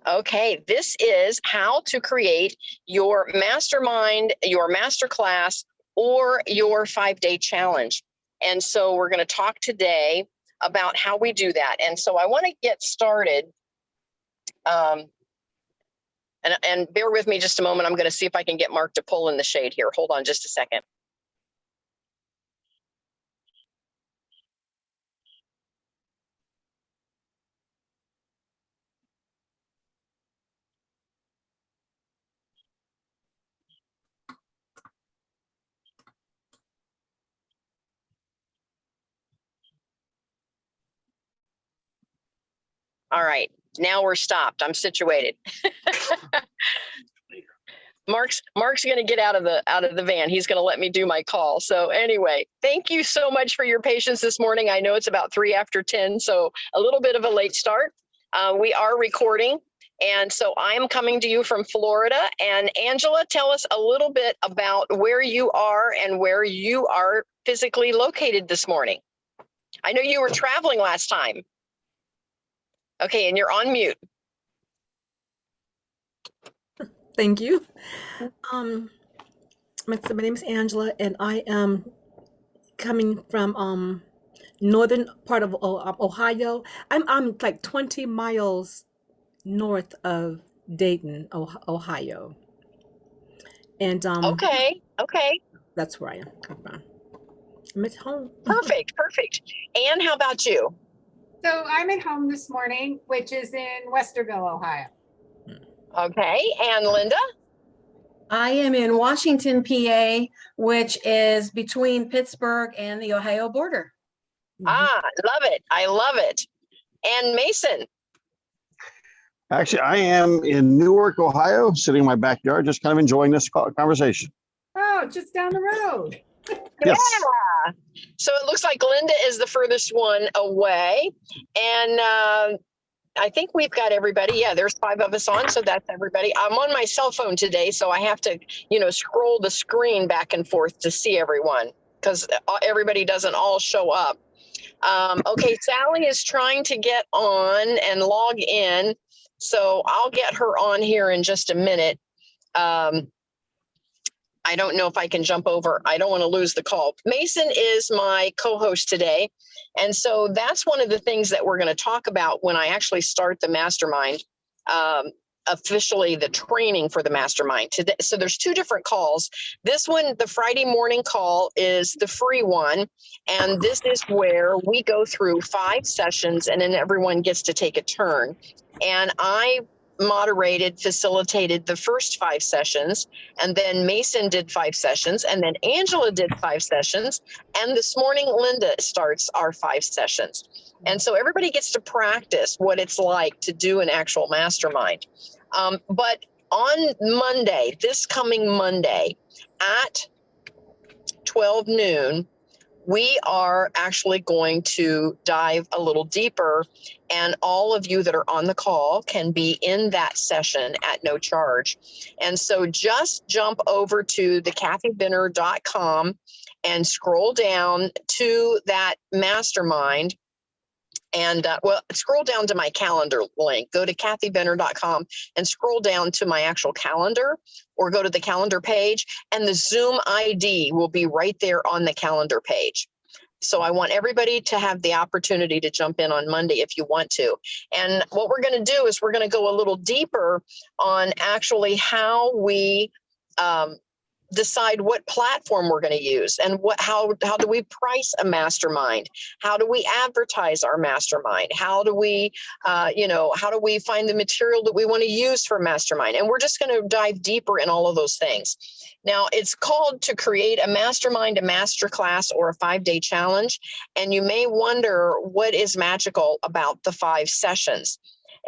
Okay, this is how to create your mastermind, your masterclass, or your 5-day challenge. And so we're going to talk today about how we do that. And so I want to get started. And bear with me just a moment. I'm going to see if I can get Mark to pull in the shade here. Hold on just a second. All right, now we're stopped. I'm situated. Mark's going to get out of the van. He's going to let me do my call. So anyway, thank you so much for your patience this morning. I know it's about 3 after 10, so a little bit of a late start. We are recording. And so I'm coming to you from Florida. And Angela, tell us a little bit about where you are and where you are physically located this morning. I know you were traveling last time. Okay, and you're on mute. Thank you. My name is Angela, and I am coming from northern part of Ohio. I'm like 20 miles north of Dayton, Ohio. And Okay. that's where I am. I'm at home. Perfect. Anne, how about you? So I'm at home this morning, which is in Westerville, Ohio. Okay, and Linda? I am in Washington, PA, which is between Pittsburgh and the Ohio border. Love it. I love it. And Mason? Actually, I am in Newark, Ohio, sitting in my backyard, just kind of enjoying this conversation. Oh, just down the road. Yes. Yeah. So it looks like Linda is the furthest one away. And I think we've got everybody. Yeah, there's 5 of us on, so that's everybody. I'm on my cell phone today, so I have to, scroll the screen back and forth to see everyone because everybody doesn't all show up. Okay, Sally is trying to get on and log in, so I'll get her on here in just a minute. I don't know if I can jump over. I don't want to lose the call. Mason is my co-host today. And so that's one of the things that we're going to talk about when I actually start the mastermind, officially the training for the mastermind today. So there's 2 different calls. This one, the Friday morning call, is the free one. And this is where we go through 5 sessions and then everyone gets to take a turn. And I facilitated the first 5 sessions, and then Mason did 5 sessions, and then Angela did 5 sessions, and this morning Linda starts our 5 sessions. And so everybody gets to practice what it's like to do an actual mastermind. But on Monday, this coming Monday at 12 noon, we are actually going to dive a little deeper, and all of you that are on the call can be in that session at no charge. And so just jump over to thecathybinner.com and scroll down to that mastermind. And scroll down to my calendar link. Go to cathybinner.com and scroll down to my actual calendar, or go to the calendar page, and the Zoom ID will be right there on the calendar page. So I want everybody to have the opportunity to jump in on Monday if you want to. And what we're going to do is we're going to go a little deeper on actually how we decide what platform we're going to use, and how do we price a mastermind? How do we advertise our mastermind? How do we how do we find the material that we want to use for mastermind? And we're just going to dive deeper in all of those things. Now, it's called to create a mastermind, a masterclass, or a 5-day challenge. And you may wonder what is magical about the 5 sessions.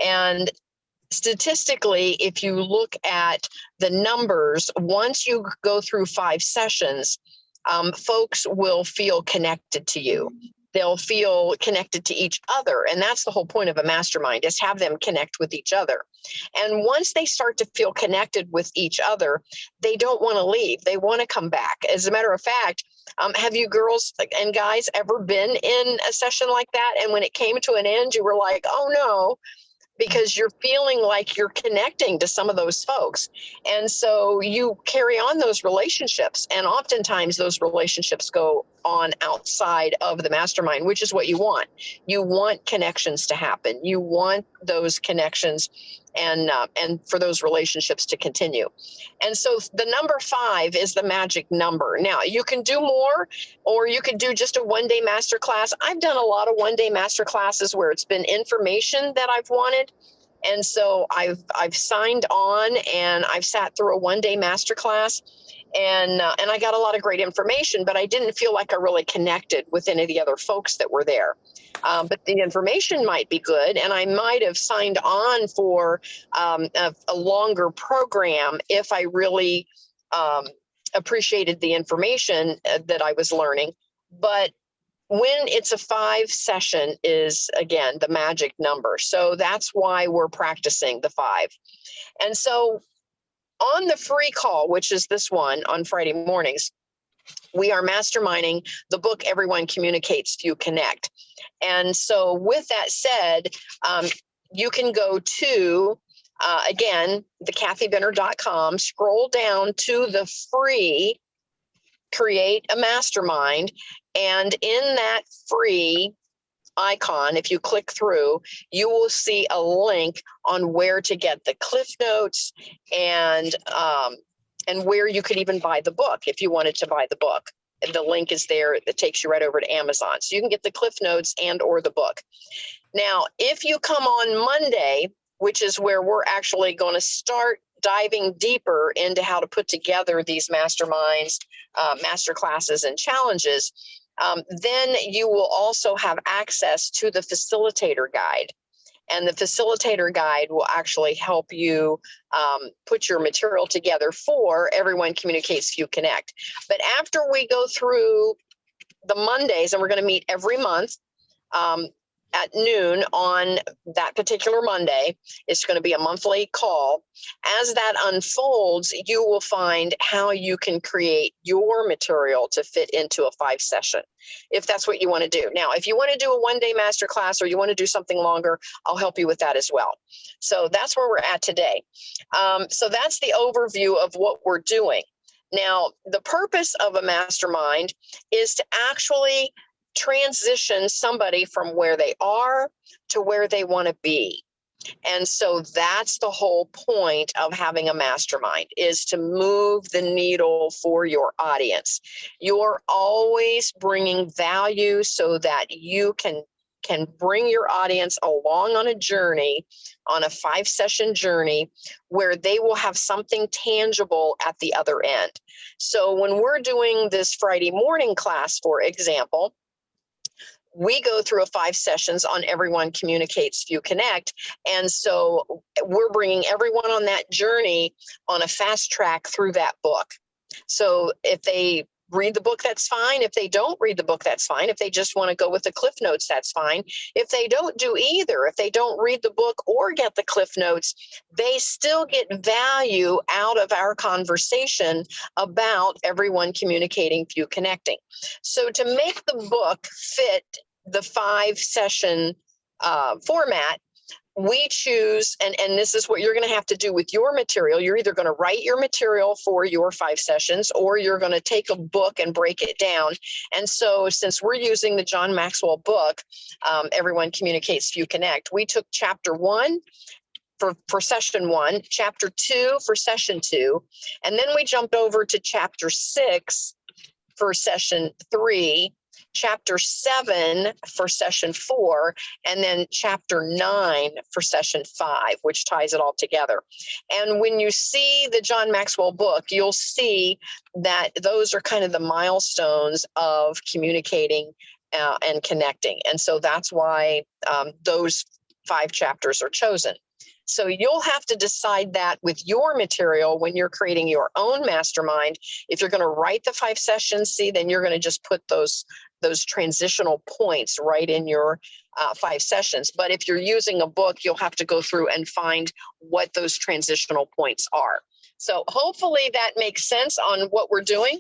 And statistically, if you look at the numbers, once you go through 5 sessions, folks will feel connected to you. They'll feel connected to each other. And that's the whole point of a mastermind, is have them connect with each other. And once they start to feel connected with each other, they don't want to leave. They want to come back. As a matter of fact, Have you girls and guys ever been in a session like that? And when it came to an end, you were like, oh no, because you're feeling like you're connecting to some of those folks. And so you carry on those relationships. And oftentimes those relationships go on outside of the mastermind, which is what you want. You want connections to happen. You want those connections and for those relationships to continue. And so the number 5 is the magic number. Now you can do more, or you could do just a one-day masterclass. I've done a lot of one-day masterclasses where it's been information that I've wanted. And so I've signed on and I've sat through a one-day masterclass, and I got a lot of great information, but I didn't feel like I really connected with any of the other folks that were there. But the information might be good, and I might have signed on for a longer program if I really appreciated the information that I was learning. But when it's a 5 session is, again, the magic number. So that's why we're practicing the 5. And so on the free call, which is this one on Friday mornings, we are masterminding the book, Everyone Communicates, Few Connect. And so with that said, you can go to, again, thekathybenner.com, scroll down to the free Create a Mastermind. And in that free icon, if you click through, you will see a link on where to get the Cliff Notes and where you could even buy the book if you wanted to buy the book. And the link is there. It takes you right over to Amazon. So you can get the Cliff Notes and or the book. Now, if you come on Monday, which is where we're actually going to start diving deeper into how to put together these masterminds, master classes, and challenges, then you will also have access to the Facilitator Guide. And the Facilitator Guide will actually help you put your material together for Everyone Communicates, Few Connect. But after we go through the Mondays, and we're going to meet every month at noon on that particular Monday, it's going to be a monthly call. As that unfolds, you will find how you can create your material to fit into a 5 session, if that's what you want to do. Now, if you want to do a one-day masterclass or you want to do something longer, I'll help you with that as well. So that's where we're at today. So that's the overview of what we're doing. Now, the purpose of a mastermind is to actually transition somebody from where they are to where they want to be. And so that's the whole point of having a mastermind, is to move the needle for your audience. You're always bringing value so that you can bring your audience along on a journey, on a 5-session journey, where they will have something tangible at the other end. So when we're doing this Friday morning class, for example, we go through a 5 sessions on Everyone Communicates, Few Connect. And so we're bringing everyone on that journey on a fast track through that book. So if they read the book, that's fine. If they don't read the book, that's fine. If they just want to go with the Cliff Notes, that's fine. If they don't do either, if they don't read the book or get the Cliff Notes, they still get value out of our conversation about Everyone Communicating, Few Connecting. So to make the book fit the 5-session format, we choose, and this is what you're going to have to do with your material. You're either going to write your material for your 5 sessions, or you're going to take a book and break it down. And so since we're using the John Maxwell book, Everyone Communicates, Few Connect, we took chapter 1 for session 1, chapter 2 for session 2, and then we jumped over to chapter 6 for session 3, chapter 7 for session 4, and then chapter 9 for session 5, which ties it all together. And when you see the John Maxwell book, you'll see that those are kind of the milestones of communicating and connecting. And so that's why those 5 chapters are chosen. So you'll have to decide that with your material when you're creating your own mastermind. If you're going to write the 5 sessions, then you're going to just put those transitional points right in your 5 sessions. But if you're using a book, you'll have to go through and find what those transitional points are. So hopefully that makes sense on what we're doing.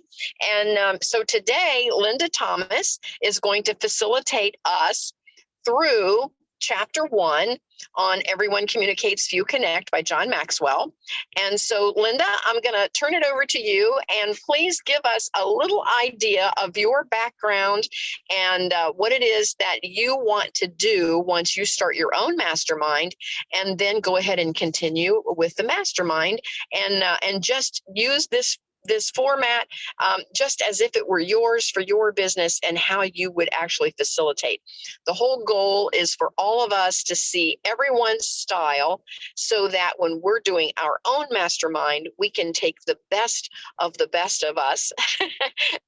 And so today, Linda Thomas is going to facilitate us through chapter 1 on Everyone Communicates, Few Connect by John Maxwell. And so, Linda, I'm going to turn it over to you, and please give us a little idea of your background and what it is that you want to do once you start your own mastermind, and then go ahead and continue with the mastermind, and just use this format just as if it were yours for your business, and how you would actually facilitate. The whole goal is for all of us to see everyone's style, so that when we're doing our own mastermind, we can take the best of us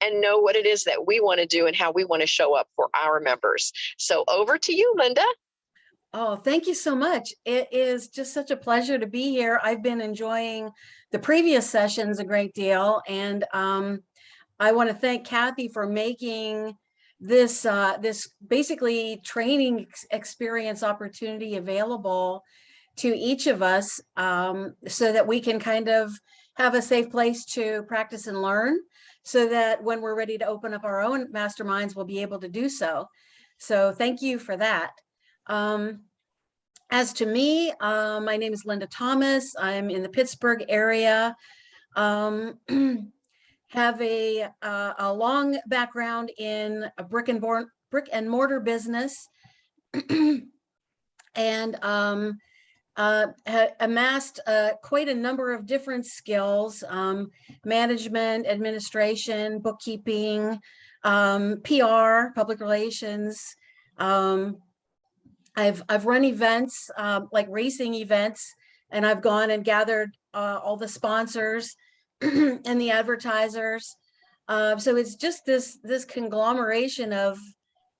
and know what it is that we want to do and how we want to show up for our members. So over to you, Linda. Oh, thank you so much. It is just such a pleasure to be here. I've been enjoying the previous sessions a great deal, and I want to thank Kathy for making this basically training experience opportunity available to each of us, so that we can kind of have a safe place to practice and learn, so that when we're ready to open up our own masterminds, we'll be able to do so. So thank you for that. As to me, my name is Linda Thomas. I'm in the Pittsburgh area. Have a long background in a brick and mortar business, and amassed quite a number of different skills: management, administration, bookkeeping, PR, public relations. I've run events, like racing events, and I've gone and gathered all the sponsors and the advertisers. So it's just this conglomeration of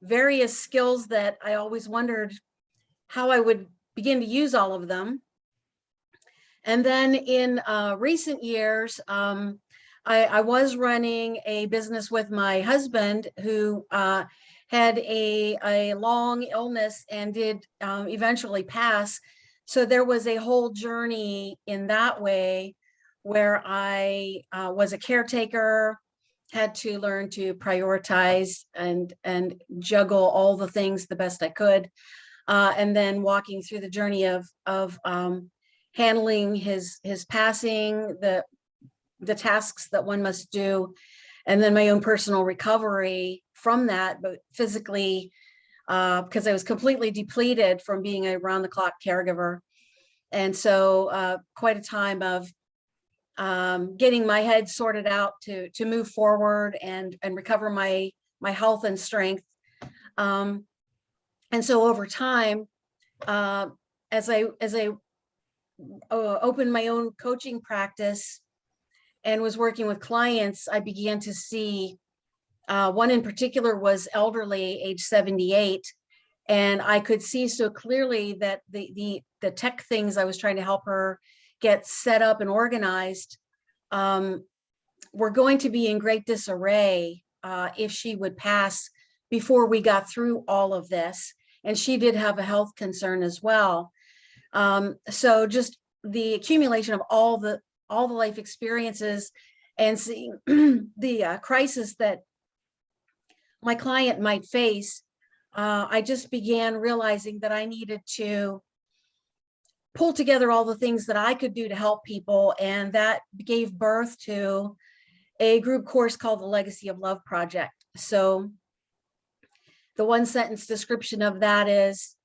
various skills that I always wondered how I would begin to use all of them. And then in recent years, I was running a business with my husband, who had a long illness and did eventually pass. So there was a whole journey in that way, where I was a caretaker, had to learn to prioritize and juggle all the things the best I could, and then walking through the journey of handling his passing, the tasks that one must do, and then my own personal recovery from that, but physically, because I was completely depleted from being a round-the-clock caregiver. And so quite a time of getting my head sorted out to move forward and recover my health and strength. And so over time, as I opened my own coaching practice and was working with clients, I began to see one in particular was elderly, age 78. And I could see so clearly that the tech things I was trying to help her get set up and organized were going to be in great disarray if she would pass before we got through all of this. And she did have a health concern as well. So just the accumulation of all the life experiences and seeing the crisis that my client might face, I just began realizing that I needed to pull together all the things that I could do to help people. And that gave birth to a group course called the Legacy of Love Project. So the one sentence description of that is,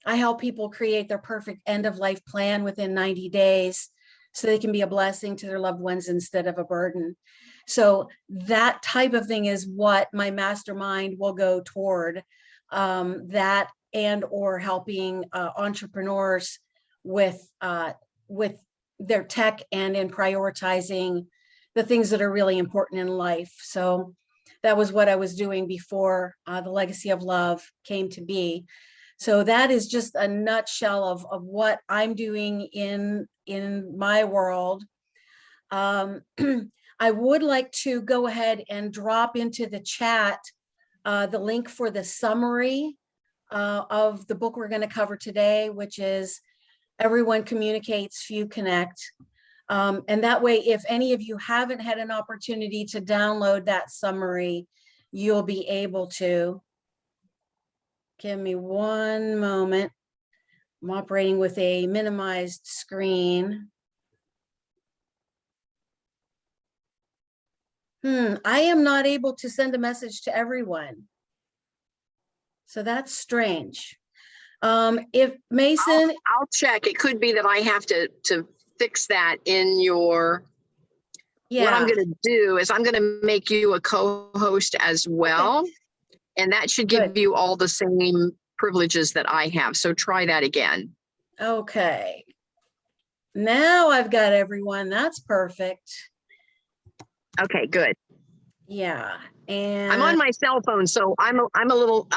I help people create their perfect end of life plan within 90 days so they can be a blessing to their loved ones instead of a burden. So that type of thing is what my mastermind will go toward, that and or helping entrepreneurs with their tech and in prioritizing the things that are really important in life. So that was what I was doing before the Legacy of Love came to be. So that is just a nutshell of what I'm doing in my world. I would like to go ahead and drop into the chat the link for the summary of the book we're going to cover today, which is Everyone Communicates, Few Connect. And that way, if any of you haven't had an opportunity to download that summary, you'll be able to. Give me one moment. I'm operating with a minimized screen. I am not able to send a message to everyone. So that's strange. If Mason, I'll check. It could be that I have to fix that in your. What I'm yeah, going to do is I'm going to make you a co-host as well, and that should give Good. you all the same privileges that I have. So try that again. Okay. Now I've got everyone. That's perfect. Okay, good. Yeah. I'm on And my cell phone, so I'm a little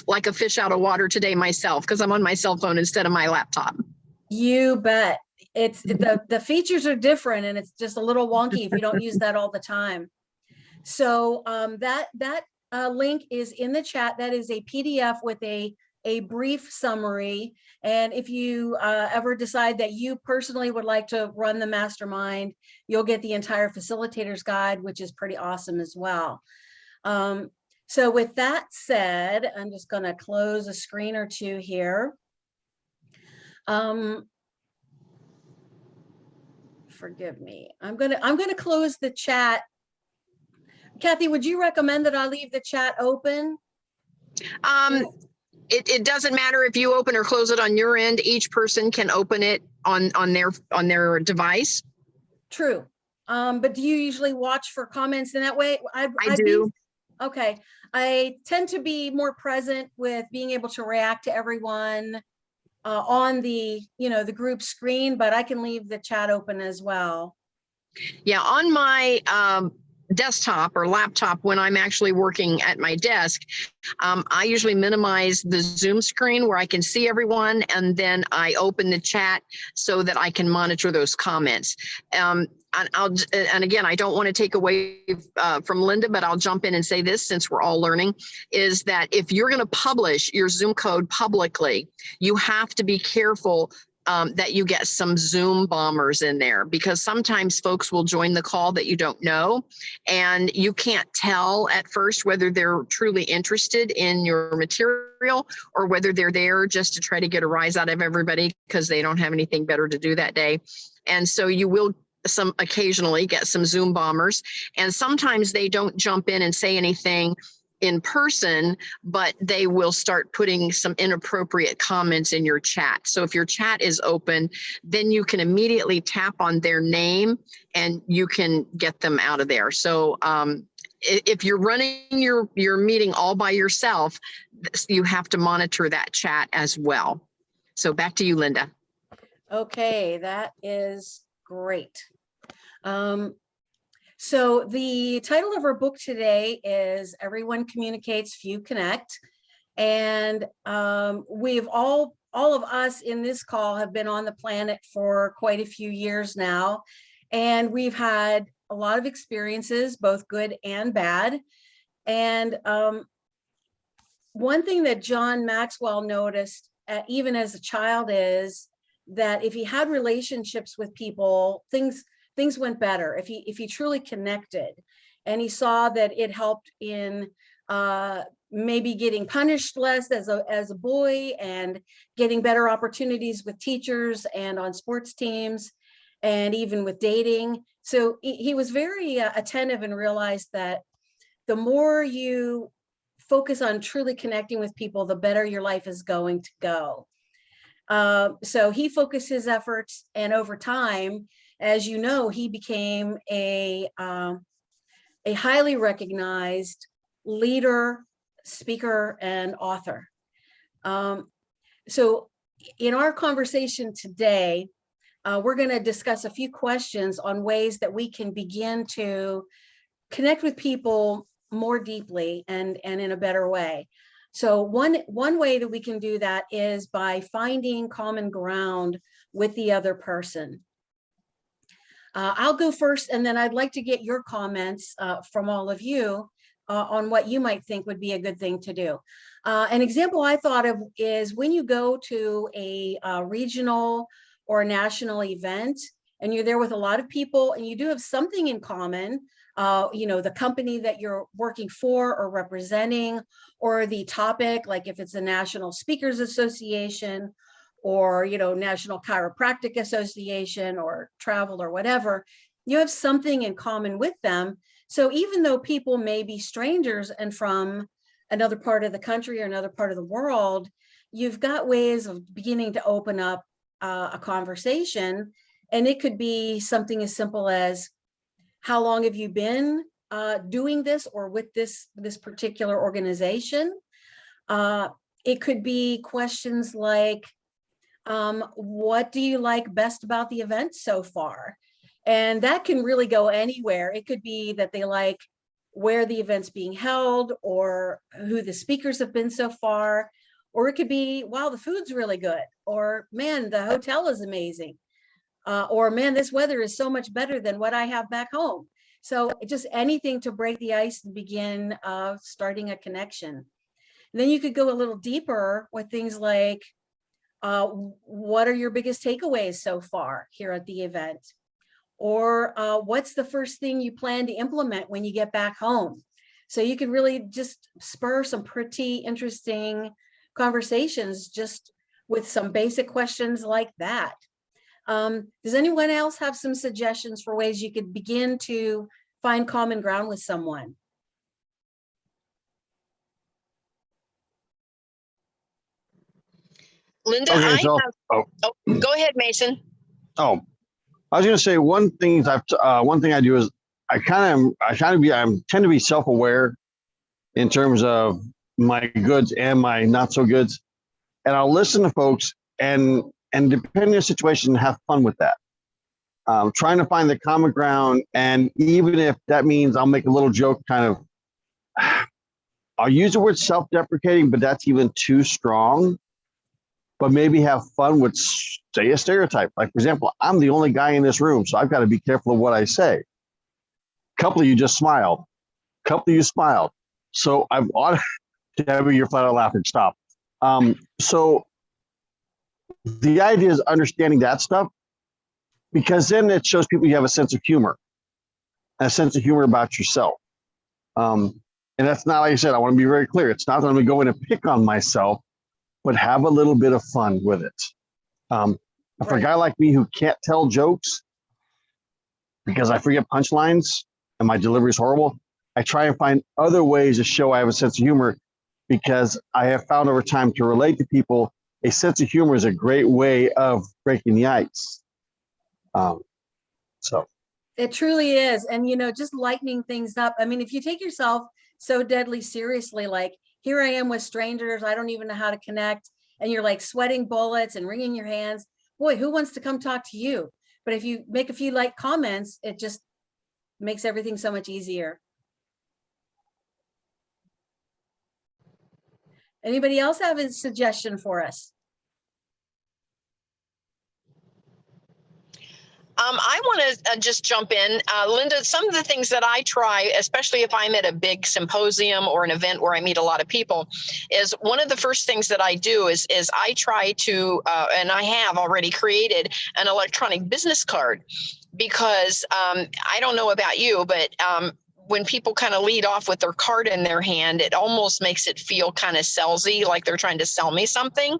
like a fish out of water today myself because I'm on my cell phone instead of my laptop. you bet. It's the features are different, and it's just a little wonky if you don't use that all the time. So that link is in the chat. That is a PDF with a brief summary. And if you ever decide that you personally would like to run the mastermind, you'll get the entire facilitator's guide, which is pretty awesome as well. So with that said, I'm just going to close a screen or two here. Forgive me. I'm gonna close the chat. Kathy, would you recommend that I leave the chat open? It doesn't matter if you open or close it on your end. Each person can open it on their device. True. But do you usually watch for comments in that way? I do. Okay. I tend to be more present with being able to react to everyone on the group screen, but I can leave the chat open as well. Yeah, on my desktop or laptop when I'm actually working at my desk, I usually minimize the Zoom screen where I can see everyone, and then I open the chat so that I can monitor those comments. And again, I don't want to take away from Linda, but I'll jump in and say this since we're all learning, is that if you're going to publish your Zoom code publicly, you have to be careful that you get some Zoom bombers in there, because sometimes folks will join the call that you don't know, and you can't tell at first whether they're truly interested in your material or whether they're there just to try to get a rise out of everybody because they don't have anything better to do that day. And so you will occasionally get some Zoom bombers, and sometimes they don't jump in and say anything in person, but they will start putting some inappropriate comments in your chat. So if your chat is open, then you can immediately tap on their name and you can get them out of there. So if you're running your meeting all by yourself, you have to monitor that chat as well. So back to you, Linda. Okay, that is great. So the title of our book today is Everyone Communicates, Few Connect. And we've all of us in this call have been on the planet for quite a few years now. And we've had a lot of experiences, both good and bad. And one thing that John Maxwell noticed, even as a child, is that if he had relationships with people, things went better. If he truly connected, and he saw that it helped in maybe getting punished less as a boy, and getting better opportunities with teachers and on sports teams, and even with dating. So he was very attentive and realized that the more you focus on truly connecting with people, the better your life is going to go. So he focused his efforts, and over time, as you know, he became a highly recognized leader, speaker, and author. So in our conversation today, we're going to discuss a few questions on ways that we can begin to connect with people more deeply and in a better way. So one way that we can do that is by finding common ground with the other person. I'll go first, and then I'd like to get your comments from all of you on what you might think would be a good thing to do. An example I thought of is when you go to a regional or national event and you're there with a lot of people and you do have something in common, the company that you're working for or representing, or the topic, like if it's the National Speakers Association or, National Chiropractic Association or travel or whatever, you have something in common with them. So even though people may be strangers and from another part of the country or another part of the world, you've got ways of beginning to open up a conversation. And it could be something as simple as, how long have you been doing this or with this particular organization? It could be questions like, what do you like best about the event so far? And that can really go anywhere. It could be that they like where the event's being held or who the speakers have been so far. Or it could be, wow, the food's really good. Or, man, the hotel is amazing. Or, man, this weather is so much better than what I have back home. So just anything to break the ice and begin starting a connection. And then you could go a little deeper with things like, what are your biggest takeaways so far here at the event? Or what's the first thing you plan to implement when you get back home? So you can really just spur some pretty interesting conversations just with some basic questions like that. Does anyone else have some suggestions for ways you could begin to find common ground with someone? Linda, Okay, I so have, go ahead, Mason. I was going to say one thing I do is I tend to be self-aware in terms of my goods and my not so goods, and I'll listen to folks and depending on the situation, have fun with that. Trying to find the common ground, and even if that means I'll make a little joke, kind of, I'll use the word self-deprecating, but that's even too strong. But maybe have fun with, say, a stereotype. Like, for example, I'm the only guy in this room, so I've got to be careful of what I say. A couple of you just smiled. A couple of you smiled. So I've Debbie, you're flat out laughing. Stop. So the idea is understanding that stuff, because then it shows people you have a sense of humor, and a sense of humor about yourself. And that's not, like I said, I want to be very clear. It's not that I'm going to go in and pick on myself, but have a little bit of fun with it. For a guy like me who can't tell jokes because I forget punchlines and my delivery is horrible, I try and find other ways to show I have a sense of humor, because I have found over time to relate to people, a sense of humor is a great way of breaking the ice. So it truly is. And, just lightening things up. I mean, if you take yourself so deadly seriously, like, here I am with strangers, I don't even know how to connect, and you're like sweating bullets and wringing your hands, boy, who wants to come talk to you? But if you make a few light comments, it just makes everything so much easier. Anybody else have a suggestion for us? I want to just jump in. Linda, some of the things that I try, especially if I'm at a big symposium or an event where I meet a lot of people, is one of the first things that I do is I try to, and I have already created an electronic business card, because I don't know about you, but when people kind of lead off with their card in their hand, it almost makes it feel kind of salesy, like they're trying to sell me something.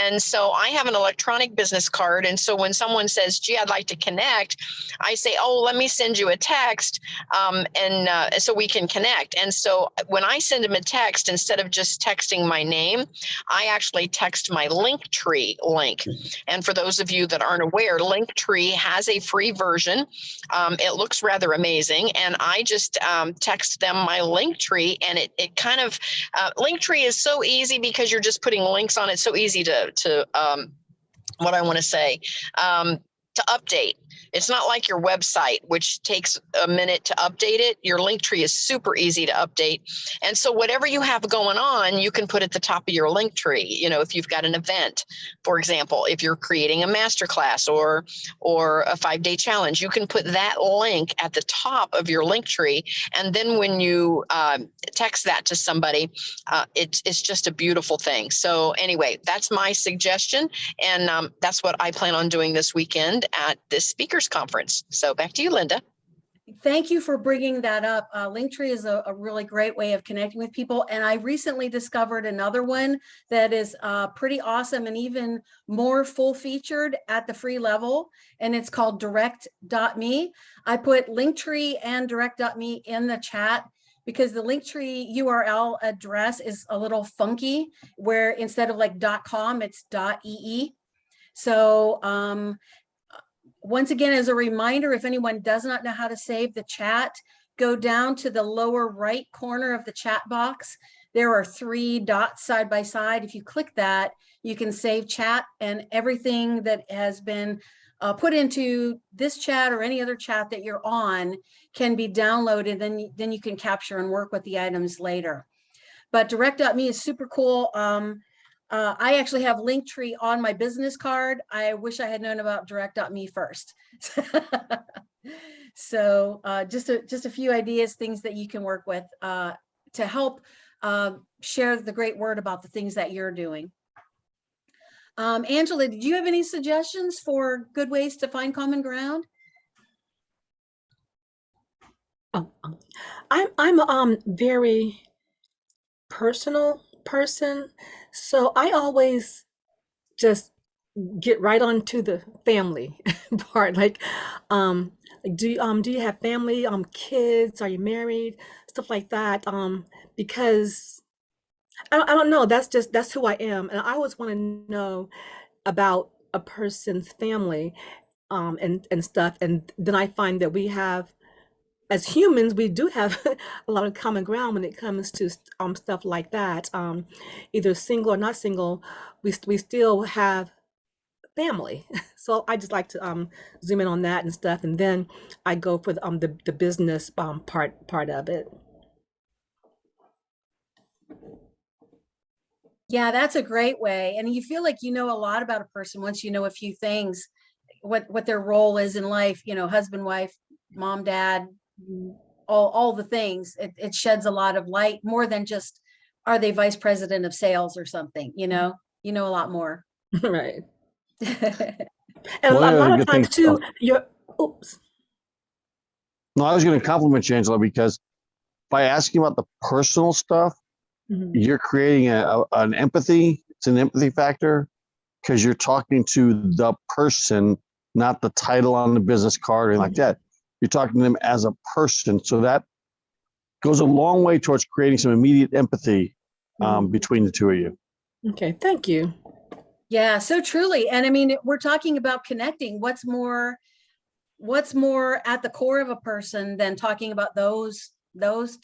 And so I have an electronic business card. And so when someone says, gee, I'd like to connect, I say, oh, let me send you a text, and so we can connect. And so when I send them a text, instead of just texting my name, I actually text my Linktree link. And for those of you that aren't aware, Linktree has a free version. It looks rather amazing. And I just text them my Linktree, and it kind of, Linktree is so easy because you're just putting links on it. So easy to what I want to say, to update. It's not like your website, which takes a minute to update it. Your Linktree is super easy to update. And so whatever you have going on, you can put at the top of your Linktree. If you've got an event, for example, if you're creating a masterclass or a 5-day challenge, you can put that link at the top of your Linktree. And then when you text that to somebody, it's just a beautiful thing. So anyway, that's my suggestion. And that's what I plan on doing this weekend. attend at this speakers conference. So back to you, Linda. Thank you for bringing that up. Linktree is a really great way of connecting with people. And I recently discovered another one that is pretty awesome and even more full featured at the free level. And it's called direct.me. I put Linktree and direct.me in the chat because the Linktree URL address is a little funky, where instead of like .com, it's .ee. So once again, as a reminder, if anyone does not know how to save the chat, go down to the lower right corner of the chat box. There are 3 dots side by side. If you click that, you can save chat, and everything that has been put into this chat or any other chat that you're on can be downloaded. Then you can capture and work with the items later. But direct.me is super cool. I actually have Linktree on my business card. I wish I had known about direct.me first. So just a few ideas, things that you can work with to help share the great word about the things that you're doing. Angela, did you have any suggestions for good ways to find common ground? Oh, I'm very personal person, so I always just get right on to the family part. Like, do you have family, kids? Are you married? Stuff like that. Because I don't know. That's who I am, and I always want to know about a person's family, and stuff. And then I find that we have, as humans, we do have a lot of common ground when it comes to stuff like that. Either single or not single, we still have family. So I just like to zoom in on that and stuff, and then I go for the business part of it. Yeah, that's a great way. And you feel like you know a lot about a person once you know a few things, what their role is in life, you know, husband, wife, mom, dad, all the things. It sheds a lot of light, more than just, are they vice president of sales or something, you know a lot more. Right. And Well, a lot of good thing. times too, oops. No, I was going to compliment you, Angela, because by asking about the personal stuff, Mhm. you're creating an empathy. It's an empathy factor because you're talking to the person, not the title on the business card or anything like that. You're talking to them as a person. So that goes a long way towards creating some immediate empathy between the two of you. Okay, thank you. Yeah, so truly. And I mean, we're talking about connecting. What's more at the core of a person than talking about those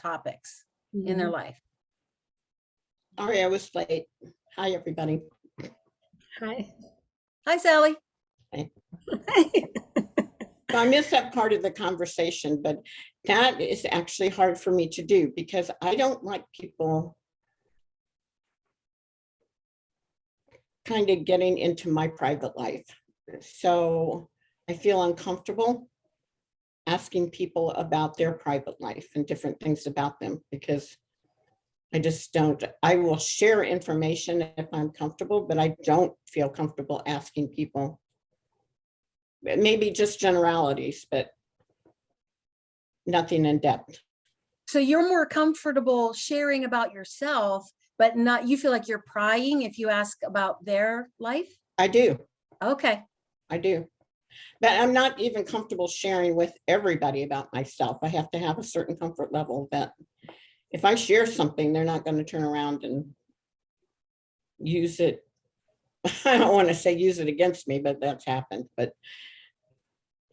topics in their life? Sorry, I was late. Hi, everybody. Hi. Hi, Sally. So I missed that part of the conversation, but that is actually hard for me to do because I don't like people kind of getting into my private life. So I feel uncomfortable asking people about their private life and different things about them because I just don't. I will share information if I'm comfortable, but I don't feel comfortable asking people. Maybe just generalities, but nothing in depth. So you're more comfortable sharing about yourself, but not, you feel like you're prying if you ask about their life? I do. Okay. I do. But I'm not even comfortable sharing with everybody about myself. I have to have a certain comfort level that if I share something, they're not going to turn around and use it. I don't want to say use it against me, but that's happened. But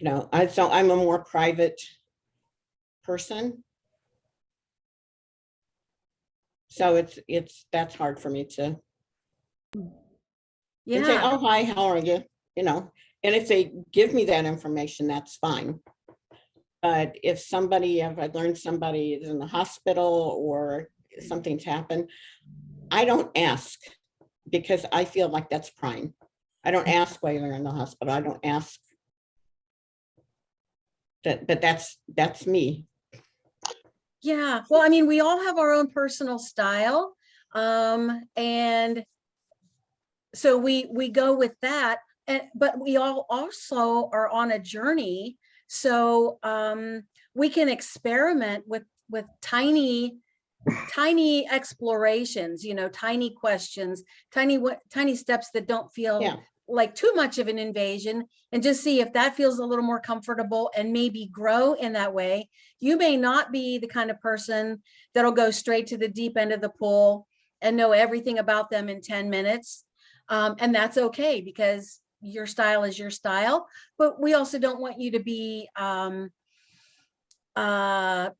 so I'm a more private person. So that's hard for me to say, oh, hi, how are you? And if they give me that information, that's fine. But if I learned somebody is in the hospital or something's happened, I don't ask because I feel like that's prying. I don't ask why they're in the hospital. I don't ask that, but that's me. Yeah. Well, I mean, we all have our own personal style. And so we go with that. but we all also are on a journey. So we can experiment with tiny explorations, tiny questions, tiny steps that don't feel like too much of an invasion, and just see if that feels a little more comfortable and maybe grow in that way. You may not be the kind of person that'll go straight to the deep end of the pool and know everything about them in 10 minutes. And that's okay, because your style is your style, but we also don't want you to be,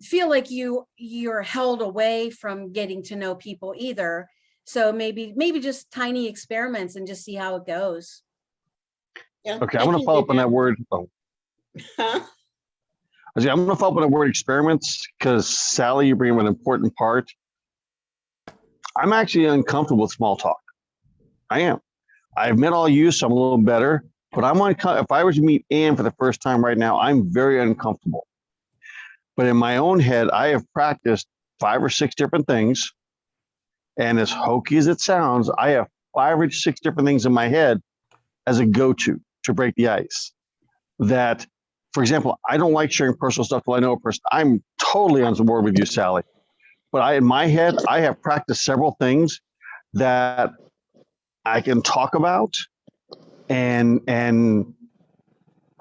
feel like you're held away from getting to know people either. So maybe just tiny experiments and just see how it goes. Yeah, Okay, I'm going to follow up on that word. Oh. Huh? I'm going to follow up on the word experiments, because Sally, you bring up an important part. I'm actually uncomfortable with small talk. I am. I've met all you, so I'm a little better. But if I were to meet Ann for the first time right now, I'm very uncomfortable. But in my own head, I have practiced 5 or 6 different things. And as hokey as it sounds, I have 5 or 6 different things in my head as a go-to to break the ice. That, for example, I don't like sharing personal stuff till I know a person. I'm totally on board with you, Sally. But in my head, I have practiced several things that I can talk about, and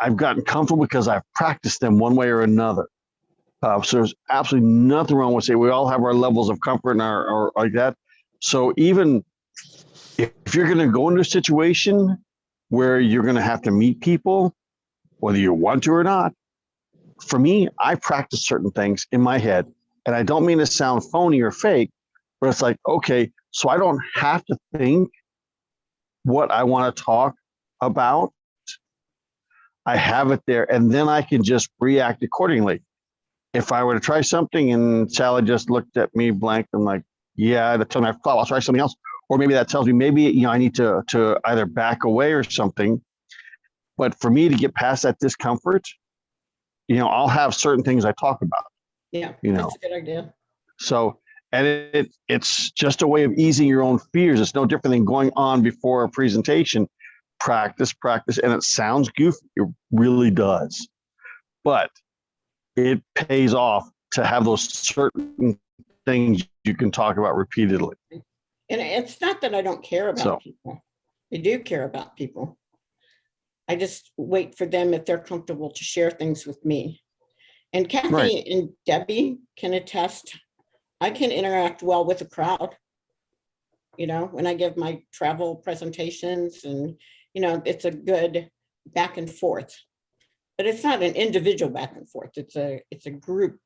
I've gotten comfortable because I've practiced them one way or another. So there's absolutely nothing wrong with saying we all have our levels of comfort and our like that. So even if you're going to go into a situation where you're going to have to meet people, whether you want to or not, for me, I practice certain things in my head, and I don't mean to sound phony or fake, but it's like, okay, so I don't have to think what I want to talk about. I have it there, and then I can just react accordingly. If I were to try something and Sally just looked at me blank, I'm like, yeah, that tells me I thought I'll try something else. Or maybe that tells me maybe, I need to either back away or something. But for me to get past that discomfort, I'll have certain things I talk about. Yeah, that's a good idea. So, and it's just a way of easing your own fears. It's no different than going on before a presentation. Practice, and it sounds goofy. It really does. But it pays off to have those certain things you can talk about repeatedly. And it's not that I don't care about people. I do care about people. I just wait for them, if they're comfortable, to share things with me. And Kathy and Debbie can attest, I can interact well with a crowd. When I give my travel presentations, and, it's a good back and forth. But it's not an individual back and forth. It's a group.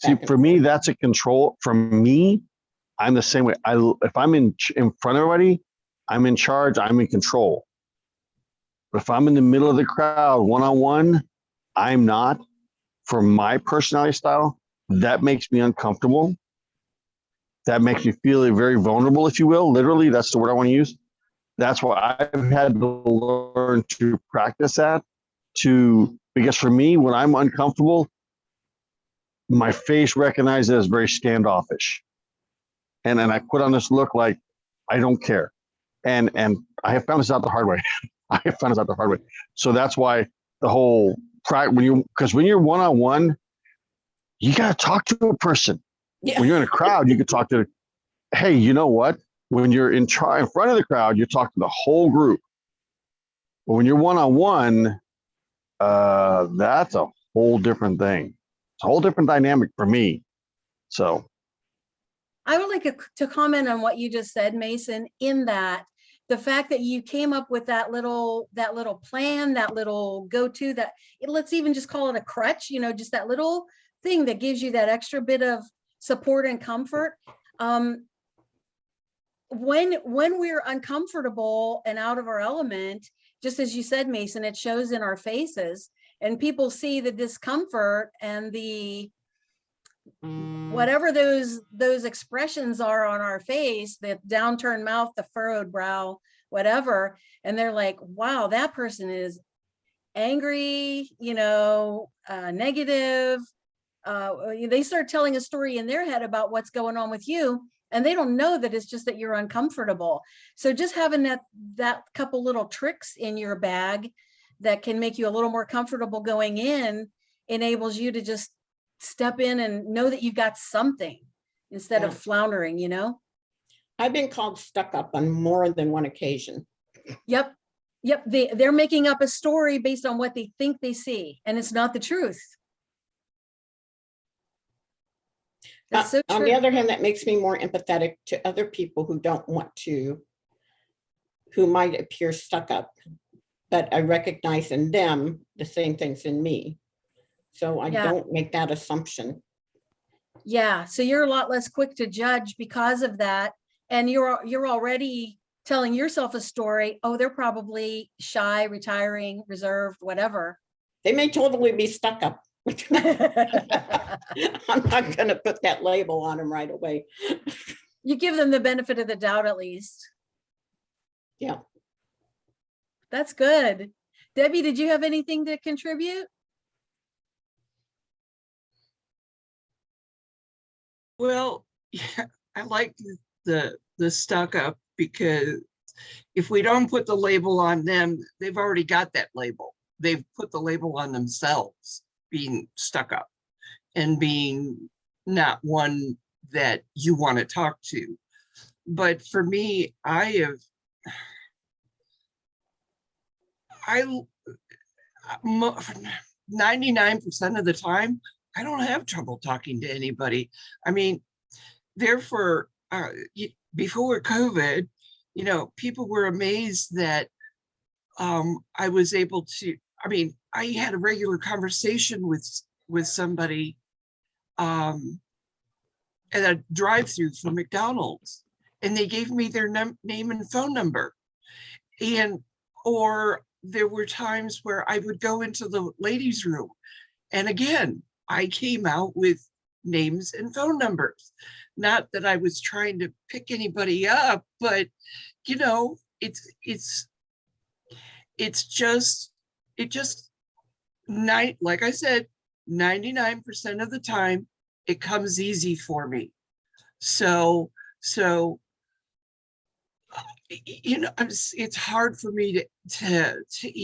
See, for me, that's a control. For me, I'm the same way. If I'm in front of everybody, I'm in charge. I'm in control. But if I'm in the middle of the crowd, one-on-one, I'm not. For my personality style, that makes me uncomfortable. That makes me feel very vulnerable, if you will. Literally, that's the word I want to use. That's why I've had to learn to practice that. Because for me, when I'm uncomfortable, my face recognizes it as very standoffish. And then I put on this look like I don't care. And I have found this out the hard way. So that's why the whole because when you're one-on-one, you got to talk to a person. Yeah. When you're in a crowd, you can talk to, hey, you know what? When you're in front of the crowd, you talk to the whole group. But when you're one-on-one, that's a whole different thing. It's a whole different dynamic for me. So I would like to comment on what you just said, Mason, in that the fact that you came up with that little plan, that little go-to, that let's even just call it a crutch, just that little thing that gives you that extra bit of support and comfort. When we're uncomfortable and out of our element, just as you said, Mason, it shows in our faces, and people see the discomfort and the whatever those expressions are on our face, the downturned mouth, the furrowed brow, whatever, and they're like, wow, that person is angry, negative. They start telling a story in their head about what's going on with you, And they don't know that it's just that you're uncomfortable. So just having that couple little tricks in your bag that can make you a little more comfortable going in enables you to just step in and know that you've got something instead of floundering, you know? I've been called stuck up on more than one occasion. Yep. They're making up a story based on what they think they see, and it's not the truth. That's so On true. the other hand, that makes me more empathetic to other people who don't want to, who might appear stuck up, but I recognize in them the same things in me. So I don't make that assumption. Yeah, so you're a lot less quick to judge because of that. And you're already telling yourself a story. Oh, they're probably shy, retiring, reserved, whatever. They may totally be stuck up. I'm not going to put that label on them right away. You give them the benefit of the doubt at least. Yeah. That's good. Debbie, did you have anything to contribute? Well, yeah, I like the stuck up, because if we don't put the label on them, they've already got that label. They've put the label on themselves, being stuck up and being not one that you want to talk to. But for me, 99% of the time, I don't have trouble talking to anybody. I mean, therefore, before COVID, you know, people were amazed that I was able to, I mean, I had a regular conversation with somebody at a drive-through for McDonald's, and they gave me their name and phone number. Or there were times where I would go into the ladies' room, and again, I came out with names and phone numbers. Not that I was trying to pick anybody up, but you know, it just like I said, 99% of the time it comes easy for me. So you know, it's hard for me to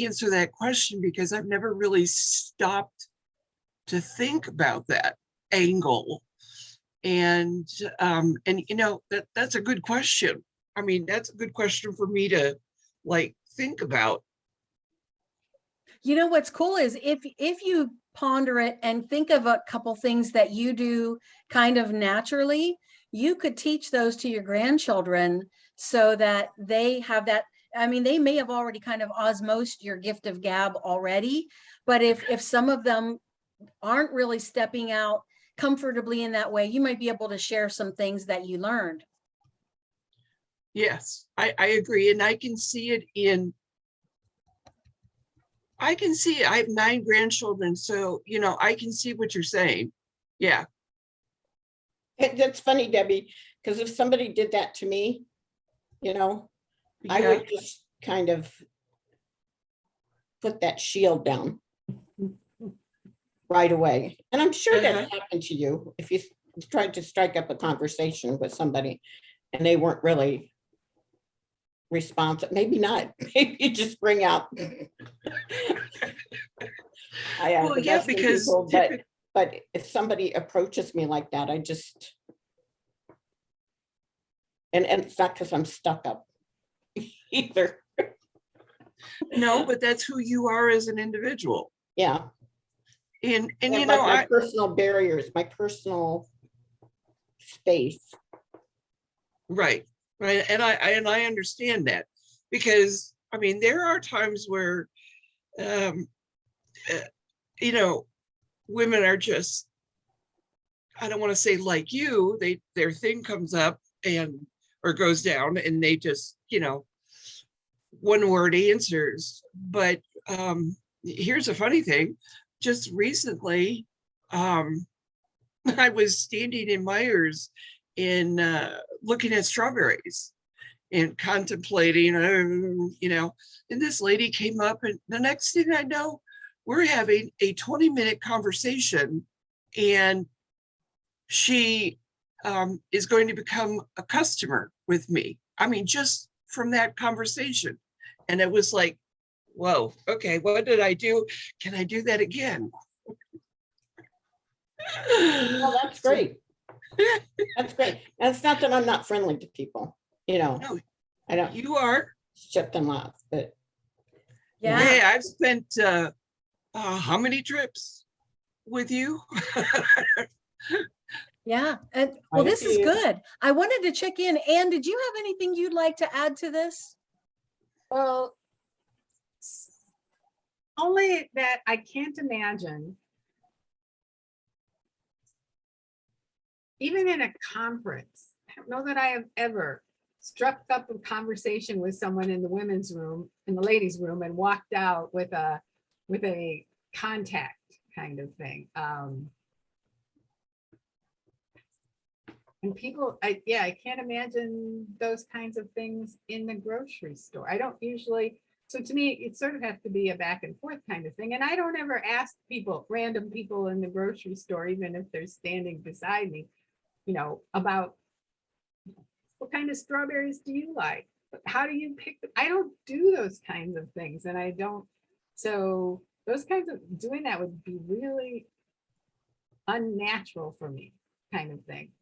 answer that question, because I've never really stopped to think about that angle. And you know, that's a good question. I mean, that's a good question for me to like think about. You know, what's cool is if you ponder it and think of a couple things that you do kind of naturally, you could teach those to your grandchildren so that they have that. I mean, they may have already kind of osmosed your gift of gab already, but if some of them aren't really stepping out comfortably in that way, you might be able to share some things that you learned. Yes, I agree. And I can see it I have 9 grandchildren. So, you know, I can see what you're saying. Yeah. That's funny, Debbie, because if somebody did that to me, you know, I would just kind of put that shield down right away. And I'm sure that's happened to you if you tried to strike up a conversation with somebody and they weren't really responsive. Maybe not. Maybe you just bring out. Well, yeah, because people, but if somebody approaches me like that, I just, and it's not because I'm stuck up either. No, but that's who you are as an individual. Yeah. And you like know, my personal barriers, my personal space. Right. And I understand that, because I mean, there are times where you know, women are just, I don't want to say like you, their thing comes up or goes down, and they just, you know, one word answers. But here's a funny thing. Just recently, I was standing in Myers in looking at strawberries and contemplating, you know, and this lady came up, and the next thing I know, we're having a 20-minute conversation, and she is going to become a customer with me. I mean, just from that conversation. And it was like, whoa, okay, what did I do? Can I do that again? Well, that's great. That's great. And it's not that I'm not friendly to people, you know, No, I don't you are. shut them off, but Yeah. Hey, I've spent how many trips with you? Yeah. And well, Quite a this is few. good. I wanted to check in. Anne, did you have anything you'd like to add to this? Well, only that I can't imagine, even in a conference, I don't know that I have ever struck up a conversation with someone in the women's room, in the ladies' room, and walked out with a contact kind of thing. And people, I can't imagine those kinds of things in the grocery store. I don't usually, so to me, it sort of has to be a back and forth kind of thing. And I don't ever ask people, random people in the grocery store, even if they're standing beside me, you know, about what kind of strawberries do you like? How do you pick them? I don't do those kinds of things. And I don't, so those kinds of, doing that would be really unnatural for me, kind of thing.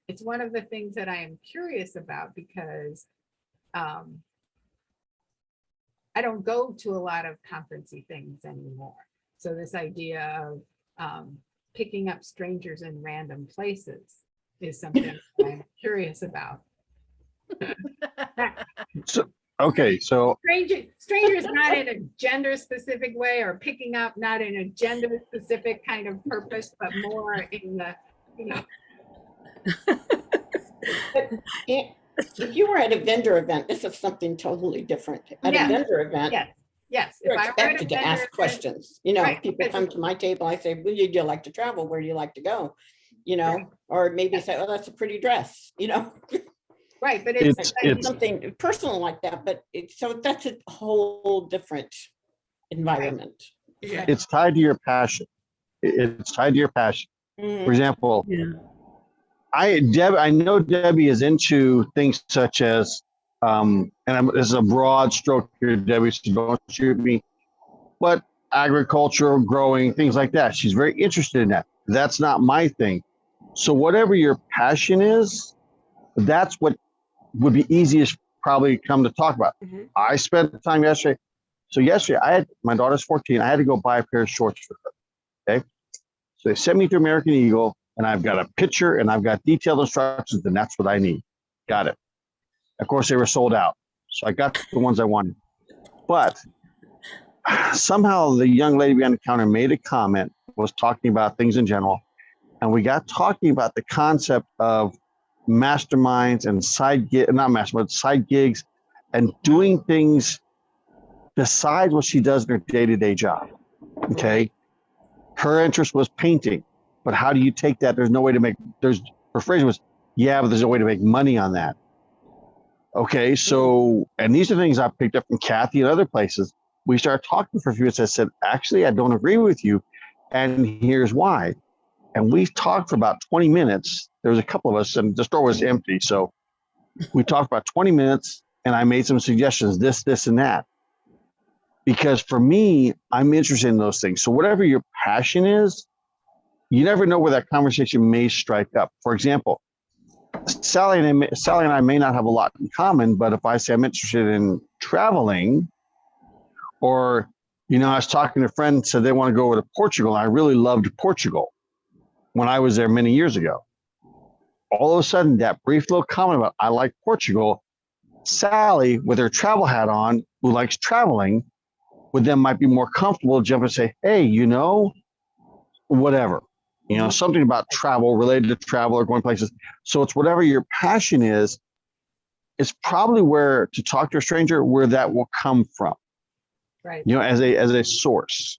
It's one of the things that I am curious about because I don't go to a lot of conferencey things anymore. So this idea of picking up strangers in random places is something I'm curious about. So, okay, so Strangers not in a gender specific way, or picking up not in a gender specific kind of purpose, but more in the, you know. if you were at a vendor event, this is something totally different. At Yeah. a vendor event, Yes. you're If I were at a expected to vendor ask event- questions. You know, Right, people because- come to my table, I say, where do you like to travel? Where do you like to go? You know, or maybe say, oh, that's a pretty dress, you know, Right, but It's- something personal like that. But so that's a whole different environment. Yeah. it's tied to your passion. It's tied to your passion. For example, Yeah. I know Debbie is into things such as, this is a broad stroke here, Debbie, so don't shoot me, but agricultural, growing, things like that. She's very interested in that. That's not my thing. So whatever your passion is, that's what would be easiest probably come to talk about. Mhm. I spent the time yesterday. So yesterday, my daughter's 14. I had to go buy a pair of shorts for her. Okay. So they sent me to American Eagle, and I've got a picture and I've got detailed instructions, and that's what I need. Got it. Of course, they were sold out. So I got the ones I wanted. But somehow the young lady behind the counter made a comment, was talking about things in general. And we got talking about the concept of masterminds and side gigs and doing things besides what she does in her day-to-day job. Okay. Her interest was painting, but how do you take that? There's no way to make, her phrase was, yeah, but there's no way to make money on that. Okay. So, and these are things I picked up from Kathy and other places. We started talking for a few minutes. I said, actually, I don't agree with you. And here's why. And we talked for about 20 minutes. There was a couple of us and the store was empty. So we talked about 20 minutes and I made some suggestions, this, and that. Because for me, I'm interested in those things. So whatever your passion is, you never know where that conversation may strike up. For example, Sally and I may not have a lot in common, but if I say I'm interested in traveling, or, you know, I was talking to a friend, said they want to go over to Portugal. And I really loved Portugal when I was there many years ago. All of a sudden, that brief little comment about I like Portugal, Sally, with her travel hat on, who likes traveling, with them might be more comfortable to jump and say, hey, you know, whatever, you know, something about travel, related to travel or going places. So it's whatever your passion is, it's probably where to talk to a stranger, where that will come from, Right. you know, as a source.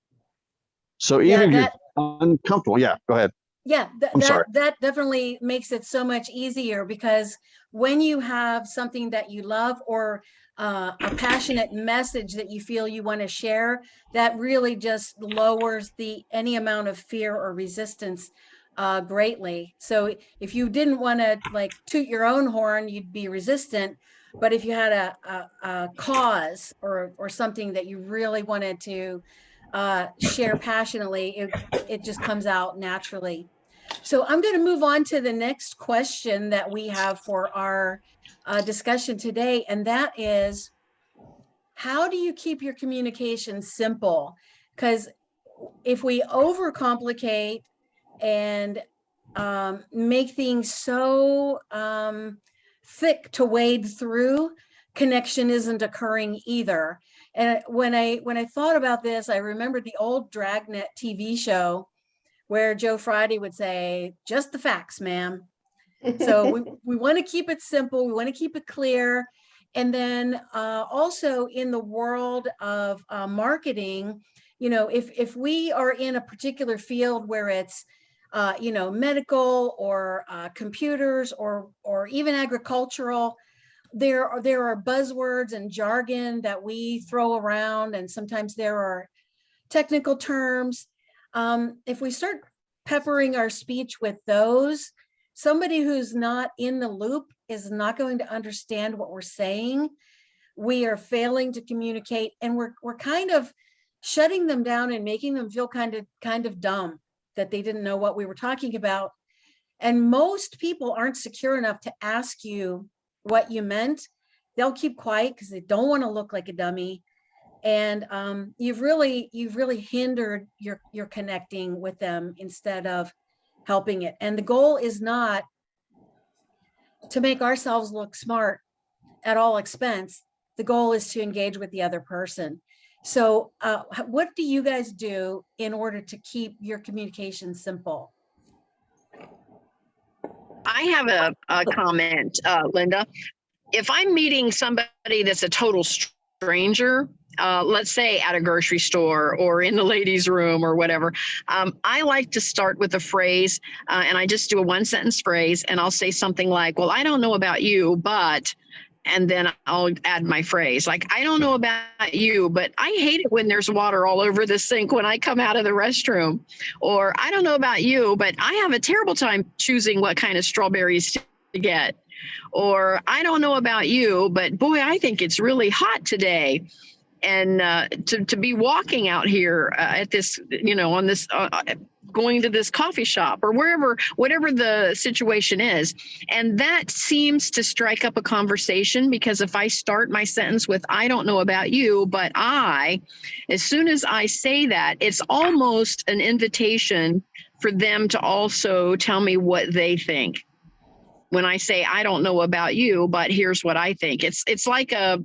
So Yeah, even if you're uncomfortable, yeah, go ahead. Yeah, I'm sorry. that definitely makes it so much easier, because when you have something that you love, or a passionate message that you feel you want to share, that really just lowers any amount of fear or resistance greatly. So if you didn't want to like toot your own horn, you'd be resistant. But if you had a cause or something that you really wanted to share passionately, it just comes out naturally. So I'm going to move on to the next question that we have for our discussion today, and that is, how do you keep your communication simple? Because if we overcomplicate and make things so thick to wade through, connection isn't occurring either. And when I thought about this, I remembered the old Dragnet TV show where Joe Friday would say, "Just the facts, ma'am." So we want to keep it simple. We want to keep it clear. And then also in the world of marketing, you know, if we are in a particular field where it's, you know, medical or computers or even agricultural, there are buzzwords and jargon that we throw around, and sometimes there are technical terms. If we start peppering our speech with those, somebody who's not in the loop is not going to understand what we're saying. We are failing to communicate, and we're kind of shutting them down and making them feel kind of dumb that they didn't know what we were talking about. And most people aren't secure enough to ask you what you meant. They'll keep quiet because they don't want to look like a dummy. And you've really hindered your connecting with them instead of helping it. And the goal is not to make ourselves look smart at all expense. The goal is to engage with the other person. So what do you guys do in order to keep your communication simple? I have a comment, Linda. If I'm meeting somebody that's a total stranger, let's say at a grocery store or in the ladies' room or whatever, I like to start with a phrase, and I just do a one sentence phrase, and I'll say something like, "Well, I don't know about you, but," and then I'll add my phrase like, "I don't know about you, but I hate it when there's water all over the sink when I come out of the restroom," or "I don't know about you, but I have a terrible time choosing what kind of strawberries to get," or "I don't know about you, but boy, I think it's really hot today." And to be walking out here at this, you know, on this, going to this coffee shop or wherever, whatever the situation is. And that seems to strike up a conversation, because if I start my sentence with, "I don't know about you, but as soon as I say that, it's almost an invitation for them to also tell me what they think. When I say, "I don't know about you, but here's what I think," it's like a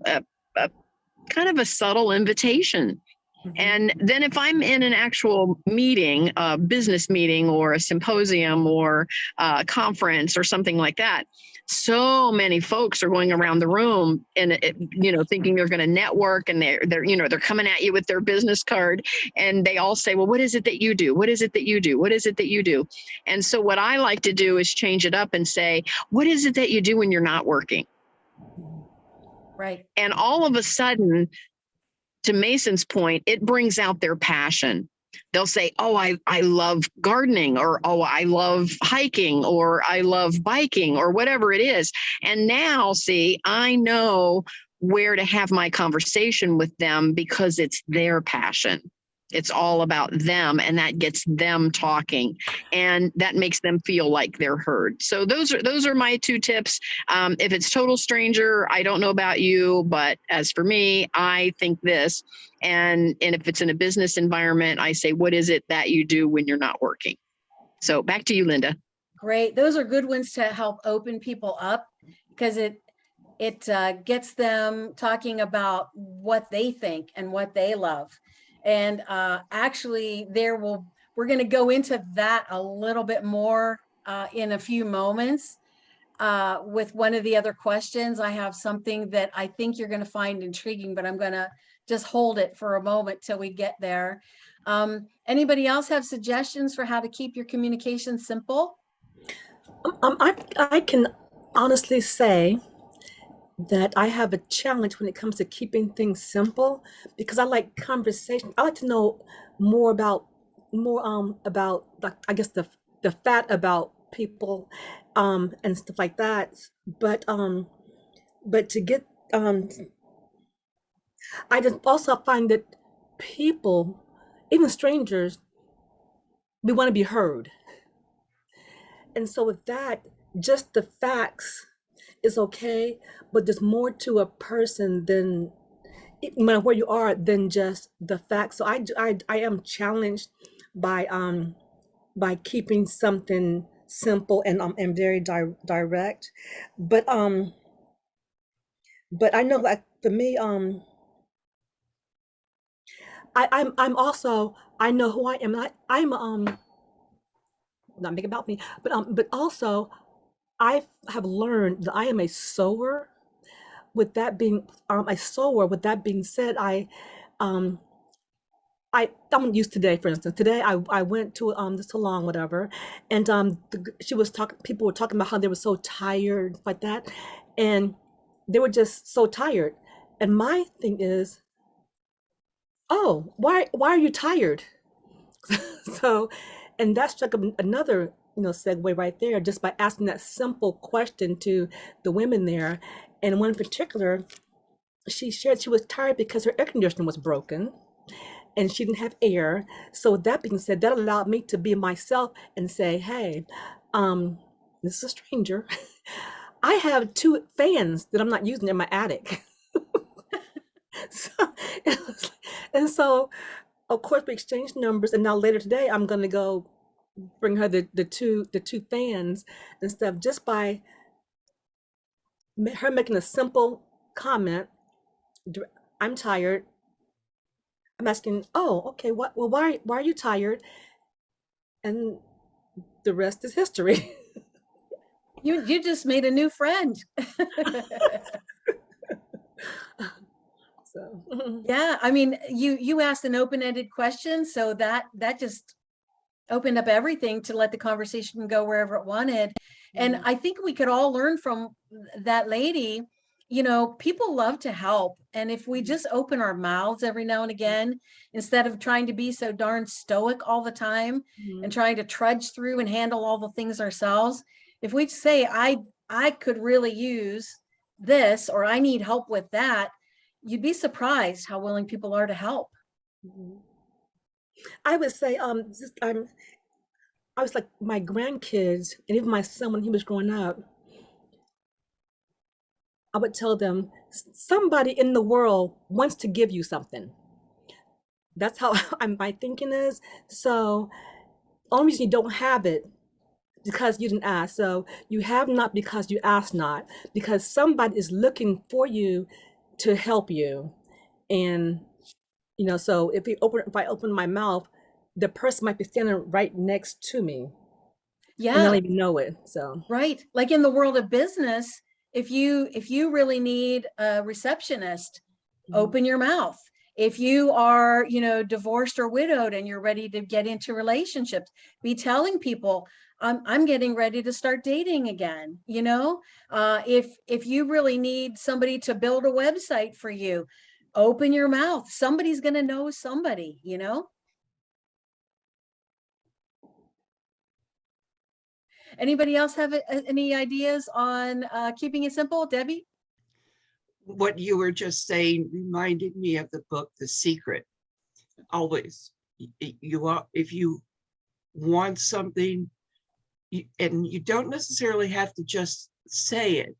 kind of a subtle invitation. Mm-hmm. And then if I'm in an actual meeting, a business meeting or a symposium or a conference or something like that, so many folks are going around the room and, you know, thinking they're going to network, and they're, you know, they're coming at you with their business card, and they all say, "Well, what is it that you do? What is it that you do? What is it that you do?" And so what I like to do is change it up and say, "What is it that you do when you're not working?" Right. And all of a sudden, to Mason's point, it brings out their passion. They'll say, "Oh, I love gardening," or "Oh, I love hiking," or "I love biking," or whatever it is. And now, see, I know where to have my conversation with them because it's their passion. It's all about them, and that gets them talking, and that makes them feel like they're heard. So those are my two tips. If it's total stranger, "I don't know about you, but as for me, I think this." And if it's in a business environment, I say, "What is it that you do when you're not working?" So back to you, Linda. Great. Those are good ones to help open people up, because it gets them talking about what they think and what they love. And actually, we're going to go into that a little bit more in a few moments with one of the other questions. I have something that I think you're going to find intriguing, but I'm going to just hold it for a moment till we get there. Anybody else have suggestions for how to keep your communication simple? I can honestly say that I have a challenge when it comes to keeping things simple, because I like conversation. I like to know more about like, I guess, the the fat about people, and stuff like that. But to get, I just also find that people, even strangers, we want to be heard. And so with that, just the facts is okay, but there's more to a person than, no matter where you are, than just the facts. So I am challenged by keeping something simple and very direct. But but I know that for me, I'm also, I know who I am. I'm not big about me, but also I have learned that I am a sower. With that being a sower, with that being said, um I'm used today, for instance. Today I went to the salon, whatever, and she was talking. People were talking about how they were so tired, like that, and they were just so tired. And my thing is, oh, why are you tired? So, and that struck another, segue right there, just by asking that simple question to the women there. And one in particular, she shared she was tired because her air conditioner was broken and she didn't have air. So with that being said, that allowed me to be myself and say, hey, this is a stranger. I have 2 fans that I'm not using in my attic. So, and so, of course, we exchanged numbers, and now later today, I'm gonna go bring her the two fans and stuff, just by her making a simple comment. I'm tired. I'm asking, oh, okay, what? Well, why are you tired? And the rest is history. You just made a new friend. So Yeah, I mean, you asked an open-ended question, so that just opened up everything to let the conversation go wherever it wanted. And I think we could all learn from that lady. People love to help, and if we just open our mouths every now and again, instead of trying to be so darn stoic all the time and trying to trudge through and handle all the things ourselves, if we say, I could really use this, or I need help with that, you'd be surprised how willing people are to help. I would say, I was like my grandkids, and even my son when he was growing up, I would tell them, somebody in the world wants to give you something. That's how my thinking is. So, only reason you don't have it because you didn't ask. So you have not because you ask not, because somebody is looking for you to help you. And so if I open my mouth, the person might be standing right next to me and I Yeah, don't even know it. So right. Like in the world of business, if you really need a receptionist, open your mouth. If you are, divorced or widowed and you're ready to get into relationships, be telling people, I'm getting ready to start dating again. If you really need somebody to build a website for you, open your mouth. Somebody's going to know somebody. Anybody else have any ideas on keeping it simple? Debbie? What you were just saying reminded me of the book, The Secret. Always, if you want something, and you don't necessarily have to just say it,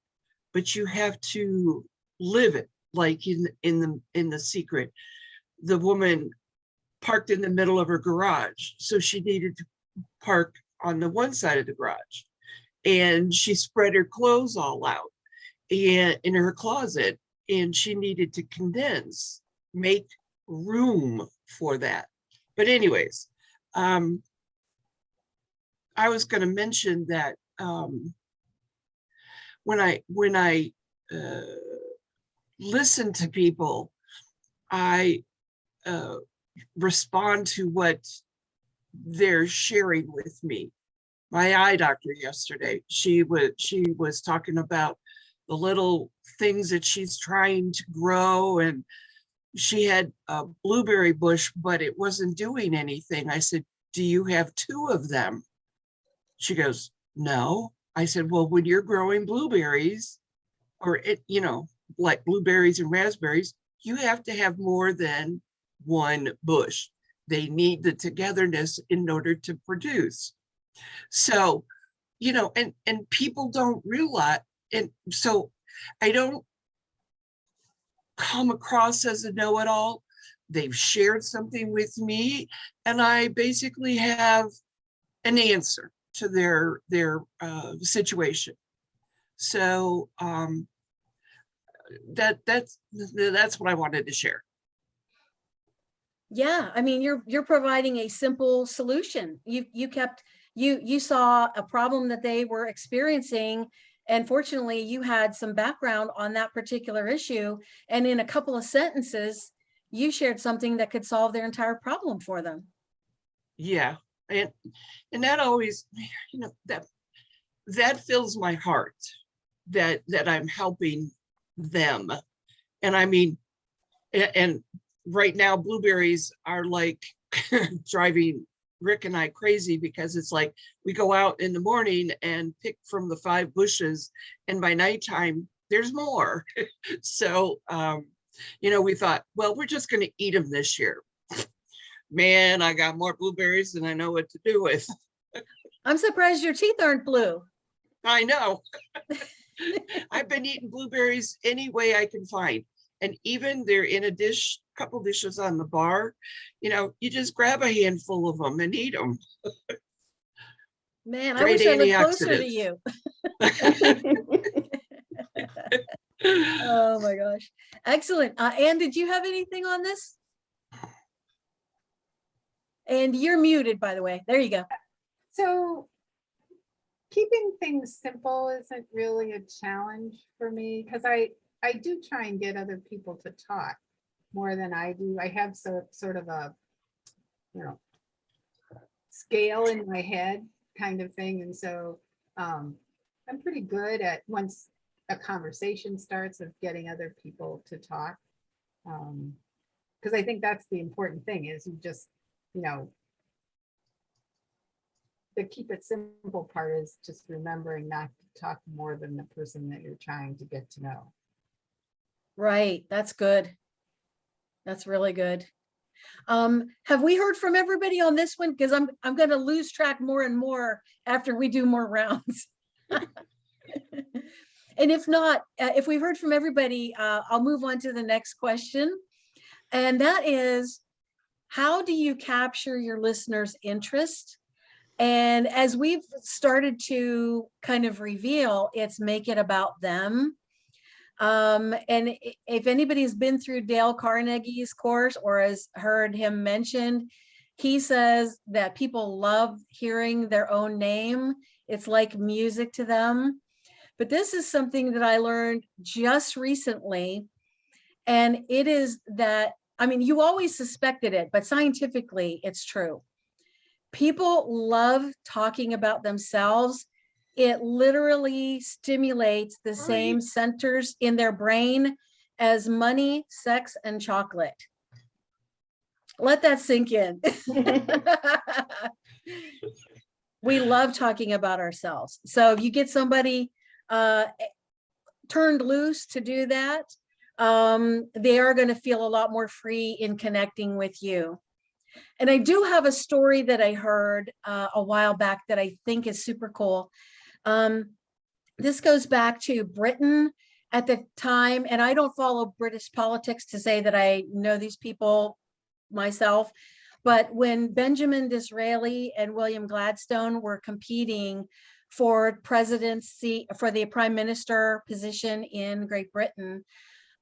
but you have to live it. Like in the Secret, the woman parked in the middle of her garage, so she needed to park on the one side of the garage, and she spread her clothes all out in her closet, and she needed to make room for that. But anyways, I was going to mention that when I listen to people, I respond to what they're sharing with me. My eye doctor yesterday, she was talking about the little things that she's trying to grow, and she had a blueberry bush, but it wasn't doing anything. I said, do you have 2 of them? She goes, no. I said, well, when you're growing blueberries or like blueberries and raspberries, you have to have more than one bush. They need the togetherness in order to produce. So, and people don't realize, and so I don't come across as a know-it-all. They've shared something with me, and I basically have an answer to their situation. So that's what I wanted to share. Yeah, I mean, you're providing a simple solution. You saw a problem that they were experiencing, and fortunately you had some background on that particular issue, and in a couple of sentences you shared something that could solve their entire problem for them. Yeah, and that always, that fills my heart, that I'm helping them. And I mean, and right now blueberries are like driving Rick and I crazy, because it's like we go out in the morning and pick from the 5 bushes, and by nighttime there's more. So we thought, well, we're just going to eat them this year. Man, I got more blueberries than I know what to do with. I'm surprised your teeth aren't blue. I know. I've been eating blueberries any way I can find. And even they're in a dish, couple dishes on the bar, you just grab a handful of them and eat them. Man, Great I wish I lived closer to you. Oh my gosh. Excellent. Anne, did you have anything on this? And you're muted, by the way. There you go. So keeping things simple isn't really a challenge for me, because I do try and get other people to talk more than I do. I have sort of a scale in my head kind of thing. And so I'm pretty good at, once a conversation starts, of getting other people to talk. Because I think that's the important thing, is you just, the keep it simple part is just remembering not to talk more than the person that you're trying to get to know. Right. That's good. That's really good. Have we heard from everybody on this one? Because I'm going to lose track more and more after we do more rounds. And if not, if we've heard from everybody, I'll move on to the next question. And that is, how do you capture your listeners' interest? And as we've started to kind of reveal, it's make it about them. And if anybody's been through Dale Carnegie's course or has heard him mentioned, he says that people love hearing their own name. It's like music to them. But this is something that I learned just recently. And it is that, I mean, you always suspected it, but scientifically it's true. People love talking about themselves. It literally stimulates the same centers in their brain as money, sex, and chocolate. Let that sink in. We love talking about ourselves. So if you get somebody turned loose to do that, they are going to feel a lot more free in connecting with you. And I do have a story that I heard a while back that I think is super cool. This goes back to Britain at the time, and I don't follow British politics to say that I know these people myself, but when Benjamin Disraeli and William Gladstone were competing for presidency, for the prime minister position in Great Britain,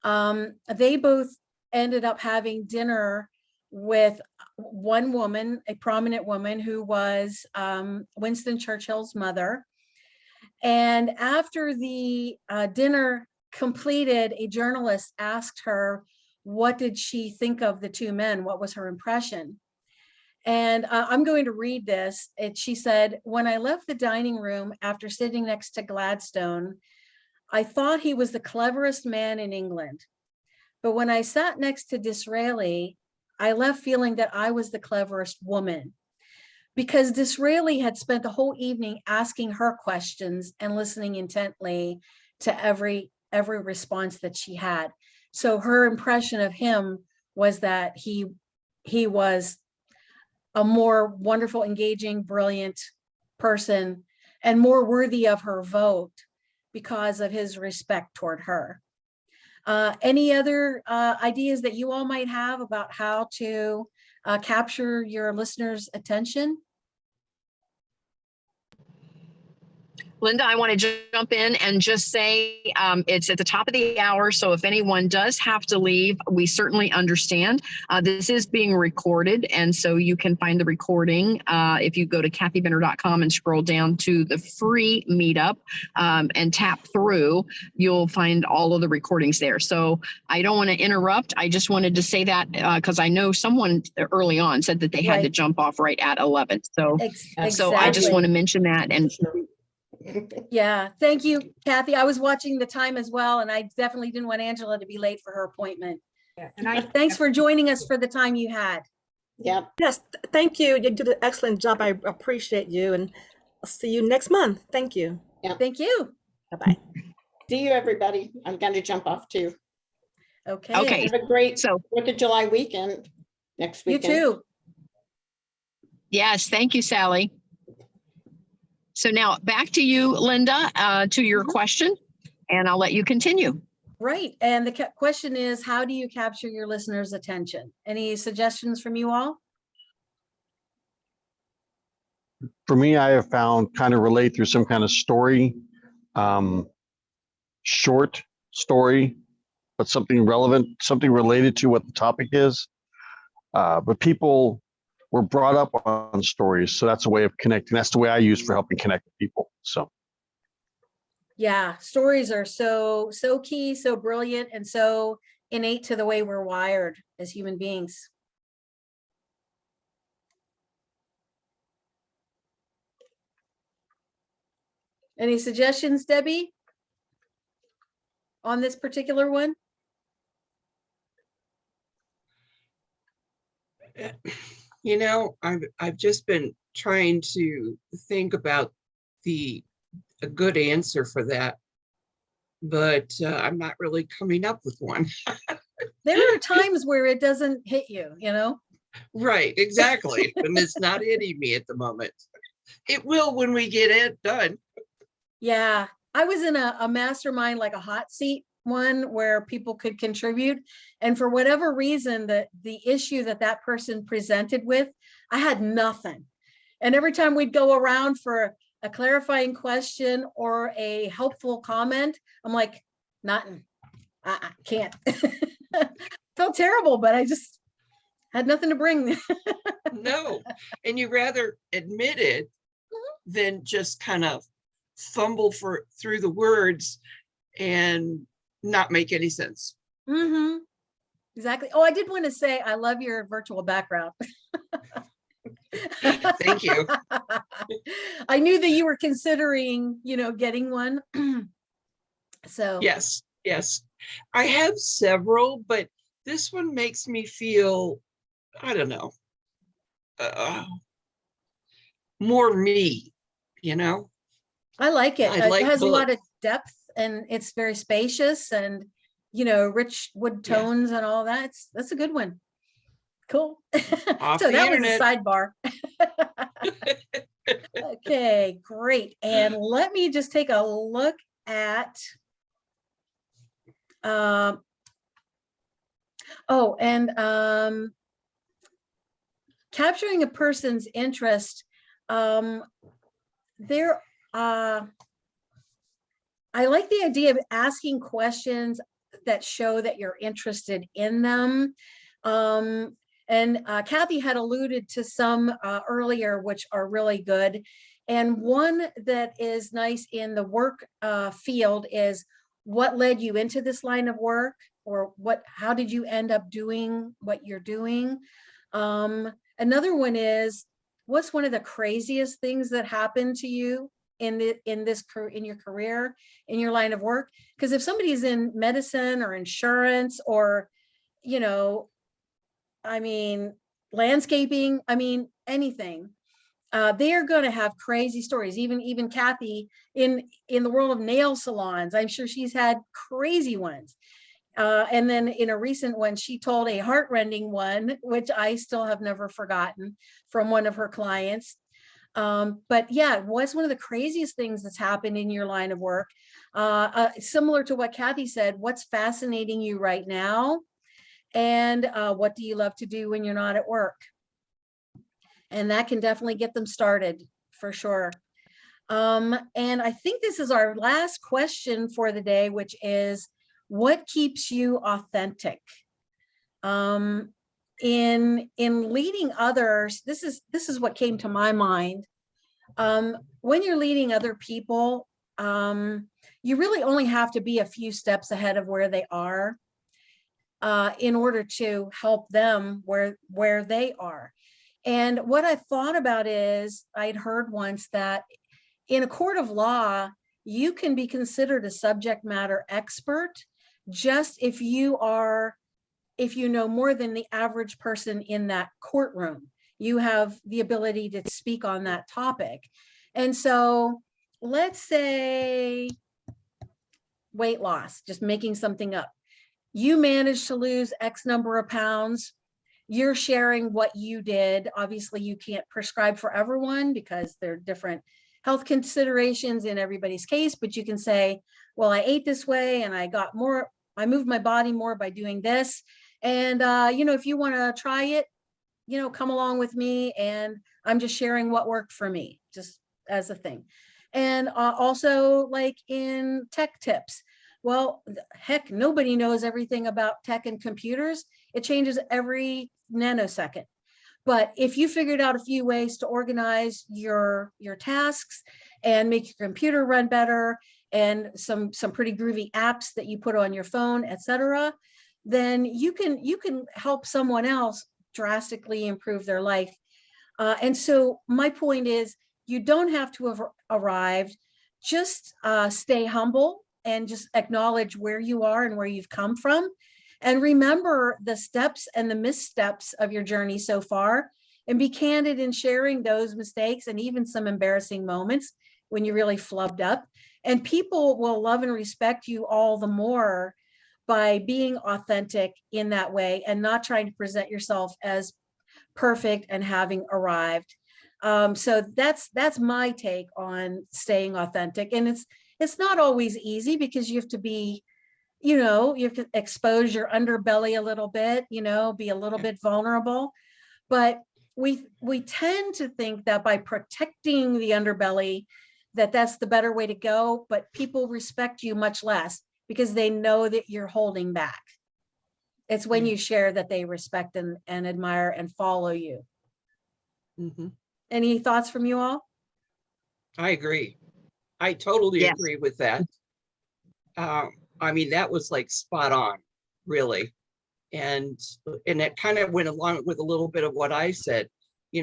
they both ended up having dinner with one woman, a prominent woman who was Winston Churchill's mother. And after the dinner completed, a journalist asked her, what did she think of the two men? What was her impression? And I'm going to read this. She said, when I left the dining room after sitting next to Gladstone, I thought he was the cleverest man in England. But when I sat next to Disraeli, I left feeling that I was the cleverest woman. because Disraeli had spent the whole evening asking her questions and listening intently to every response that she had. So her impression of him was that he was a more wonderful, engaging, brilliant person and more worthy of her vote because of his respect toward her. Any other ideas that you all might have about how to capture your listeners' attention? Linda, I want to jump in and just say it's at the top of the hour. So if anyone does have to leave, we certainly understand. This is being recorded. And so you can find the recording if you go to kathybender.com and scroll down to the free meetup and tap through, you'll find all of the recordings there. So I don't want to interrupt. I just wanted to say that because I know someone early on said that they had to jump off right at 11. So, so I just want to mention that. And yeah, thank you, Kathy. I was watching the time as well, and I definitely didn't want Angela to be late for her appointment. Yeah, and Thanks for joining us for the time you had. Yep. Yes, thank you. You did an excellent job. I appreciate you, and I'll see you next month. Thank you. Thank you. Bye-bye. See you, everybody. I'm going to jump off too. Okay. Have a great So 4th of July weekend next You weekend. too. yes, thank you, Sally. So now back to you, Linda, to your question, and I'll let you continue. Right. And the question is, how do you capture your listeners' attention? Any suggestions from you all? For me, I have found kind of relate through some kind of story, short story, but something relevant, something related to what the topic is. But people were brought up on stories. So that's a way of connecting. That's the way I use for helping connect with people. So. Yeah, stories are so key, so brilliant, and so innate to the way we're wired as human beings. Any suggestions, Debbie, on this particular one? You know, I've just been trying to think about a good answer for that, but I'm not really coming up with one. There are times where it doesn't hit you, you know? Right, exactly. And it's not hitting me at the moment. It will when we get it done. Yeah, I was in a mastermind, like a hot seat one where people could contribute. And for whatever reason, the issue that person presented with, I had nothing. And every time we'd go around for a clarifying question or a helpful comment, I'm like, nothing. I can't. Felt terrible, but I just had nothing to bring. No, and you rather admit it than just kind of fumble through the words and not make any sense. Mm-hmm. Exactly. Oh, I did want to say, I love your virtual background. Thank you. I knew that you were considering, getting one. So Yes. I have several, but this one makes me feel, I don't know, more me, I like it. I like it has both. a lot of depth and it's very spacious and, rich wood tones and all that. That's a good one. Cool. Off So the that internet. was a sidebar. Okay, great. And let me just take a look at capturing a person's interest. I like the idea of asking questions that show that you're interested in them. And Kathy had alluded to some earlier, which are really good. And one that is nice in the work field is, what led you into this line of work, or how did you end up doing what you're doing? Another one is, what's one of the craziest things that happened to you in your career, in your line of work? Because if somebody's in medicine or insurance or, landscaping, anything, they are going to have crazy stories. Even Kathy in the world of nail salons, I'm sure she's had crazy ones. And then in a recent one, she told a heartrending one, which I still have never forgotten, from one of her clients. But yeah, what's one of the craziest things that's happened in your line of work? Similar to what Kathy said, what's fascinating you right now? And what do you love to do when you're not at work? And that can definitely get them started for sure. And I think this is our last question for the day, which is, what keeps you authentic? In leading others, this is what came to my mind. When you're leading other people, you really only have to be a few steps ahead of where they are in order to help them where they are. And what I thought about is, I'd heard once that in a court of law, you can be considered a subject matter expert just if you know more than the average person in that courtroom. You have the ability to speak on that topic. And so let's say weight loss, just making something up. You managed to lose X number of pounds. You're sharing what you did. Obviously, you can't prescribe for everyone because there are different health considerations in everybody's case, but you can say, well, I ate this way and I moved my body more by doing this. And, if you want to try it, come along with me. And I'm just sharing what worked for me, just as a thing. And also, like in tech tips, well, heck, nobody knows everything about tech and computers. It changes every nanosecond. But if you figured out a few ways to organize your tasks and make your computer run better, and some pretty groovy apps that you put on your phone, etc., then you can help someone else drastically improve their life. And so my point is, you don't have to have arrived. Just stay humble and just acknowledge where you are and where you've come from. And remember the steps and the missteps of your journey so far, and be candid in sharing those mistakes and even some embarrassing moments when you really flubbed up. And people will love and respect you all the more by being authentic in that way and not trying to present yourself as perfect and having arrived. So that's my take on staying authentic. And it's not always easy because you have to be, you have to expose your underbelly a little bit, be a little bit vulnerable. But we tend to think that by protecting the underbelly, that's the better way to go. But people respect you much less because they know that you're holding back. It's when you share that they respect and admire and follow you. Mm-hmm. Any thoughts from you all? I agree. I totally Yes. agree with that. That was like spot on, really. And it kind of went along with a little bit of what I said. You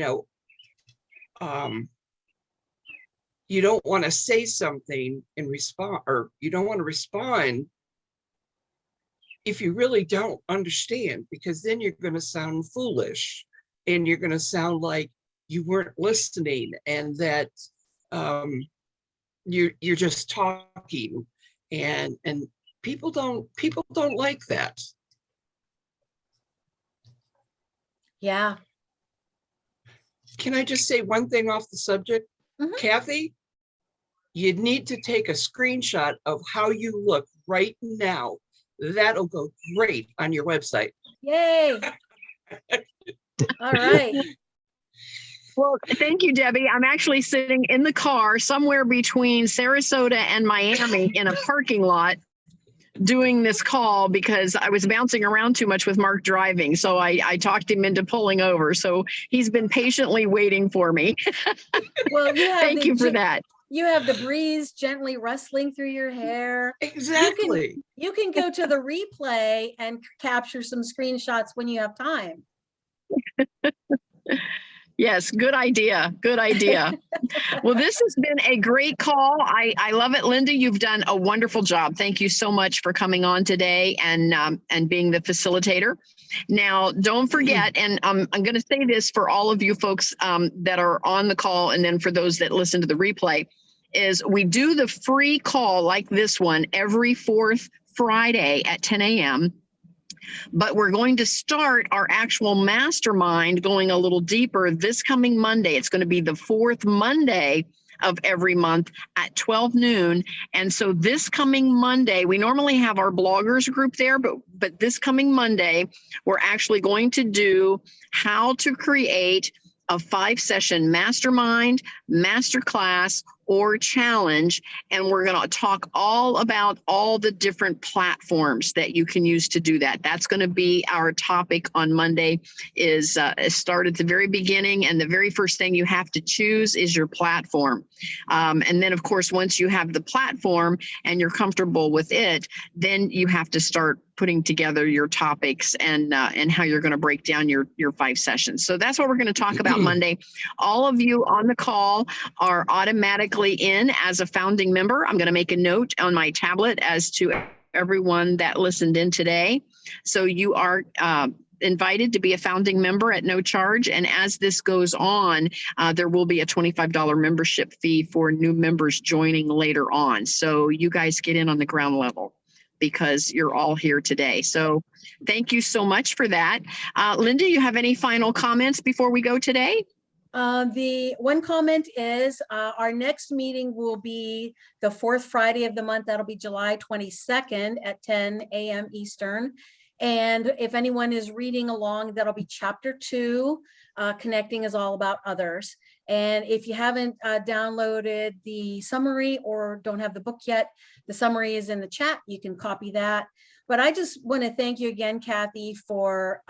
don't want to say something and respond, or you don't want to respond if you really don't understand, because then you're going to sound foolish and you're going to sound like you weren't listening and that you're just talking, and people don't like that. Yeah. Can I just say one thing off the subject? Mm-hmm. Kathy, you need to take a screenshot of how you look right now. That'll go great on your website. Yay. All right. Well, thank you, Debbie. I'm actually sitting in the car somewhere between Sarasota and Miami in a parking lot doing this call because I was bouncing around too much with Mark driving. So I talked him into pulling over. So he's been patiently waiting for me. Well, Thank you for that. You have the breeze gently rustling through your hair. Exactly. You can go to the replay and capture some screenshots when you have time. Yes, good idea. Good idea. Well, this has been a great call. I love it. Linda, you've done a wonderful job. Thank you so much for coming on today and being the facilitator. Now, don't forget, and I'm going to say this for all of you folks that are on the call, and then for those that listen to the replay, is we do the free call like this one every fourth Friday at 10 a.m. But we're going to start our actual mastermind going a little deeper this coming Monday. It's going to be the fourth Monday of every month at 12 noon. And so this coming Monday, we normally have our bloggers group there, but this coming Monday, we're actually going to do how to create a 5-session mastermind, masterclass, or challenge. And we're going to talk all about all the different platforms that you can use to do that. That's going to be our topic on Monday. Is start at the very beginning, and the very first thing you have to choose is your platform. And then, of course, once you have the platform and you're comfortable with it, then you have to start putting together your topics and how you're going to break down your 5 sessions. So that's what we're going to talk about Monday. All of you on the call are automatically in as a founding member. I'm going to make a note on my tablet as to everyone that listened in today. So you are invited to be a founding member at no charge. And as this goes on, there will be a $25 membership fee for new members joining later on. So you guys get in on the ground level, because you're all here today. So thank you so much for that. Linda, you have any final comments before we go today? The one comment is our next meeting will be the fourth Friday of the month. That'll be July 22nd at 10 a.m. Eastern. And if anyone is reading along, that'll be chapter 2, Connecting is All About Others. And if you haven't downloaded the summary or don't have the book yet, the summary is in the chat. You can copy that. But I just want to thank you again, Kathy, for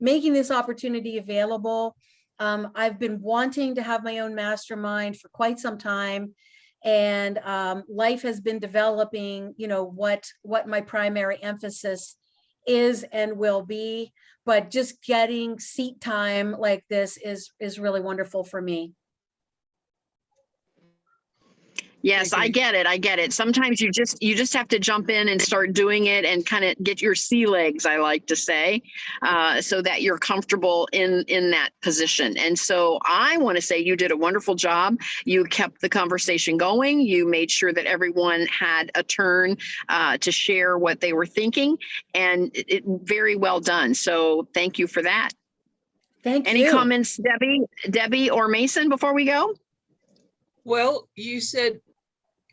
making this opportunity available. I've been wanting to have my own mastermind for quite some time. And life has been developing, you know, what my primary emphasis is and will be, but just getting seat time like this is really wonderful for me. Yes, I get it. I get it. Sometimes you just have to jump in and start doing it and kind of get your sea legs, I like to say, so that you're comfortable in that position. And so I want to say you did a wonderful job. You kept the conversation going. You made sure that everyone had a turn to share what they were thinking, and it very well done. So thank you for that. Thank you. Any comments, Debbie or Mason, before we go? Well, you said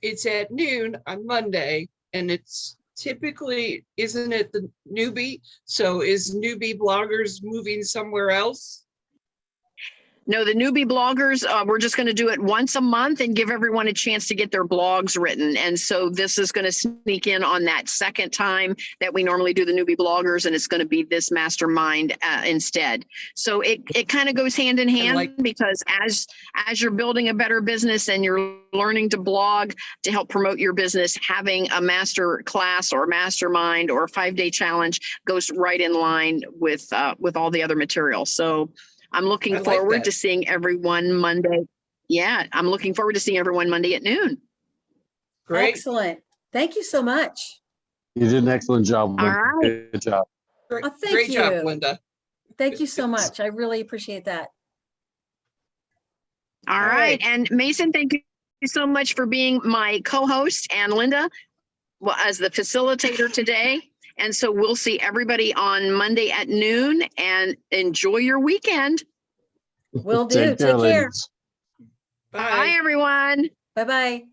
it's at noon on Monday, and it's typically, isn't it the newbie? So is newbie bloggers moving somewhere else? No, the newbie bloggers, we're just going to do it once a month and give everyone a chance to get their blogs written. And so this is going to sneak in on that second time that we normally do the newbie bloggers, and it's going to be this mastermind instead. So it kind of goes hand in hand, because as you're building a better business and you're learning to blog to help promote your business, having a master class or mastermind or a 5-day challenge goes right in line with all the other material. So I'm looking forward to seeing everyone Monday. Yeah, I'm looking forward to seeing everyone Monday at noon. Great. Excellent. Thank you so much. You did an excellent job. All right. Good job. Great, Oh, thank great job, you. Linda. Thank you so much. I really appreciate that. All right. And Mason, thank you so much for being my co-host, and Linda as the facilitator today. And so we'll see everybody on Monday at noon, and enjoy your weekend. Will do. Take care. ladies. Bye. Bye, everyone. Bye-bye.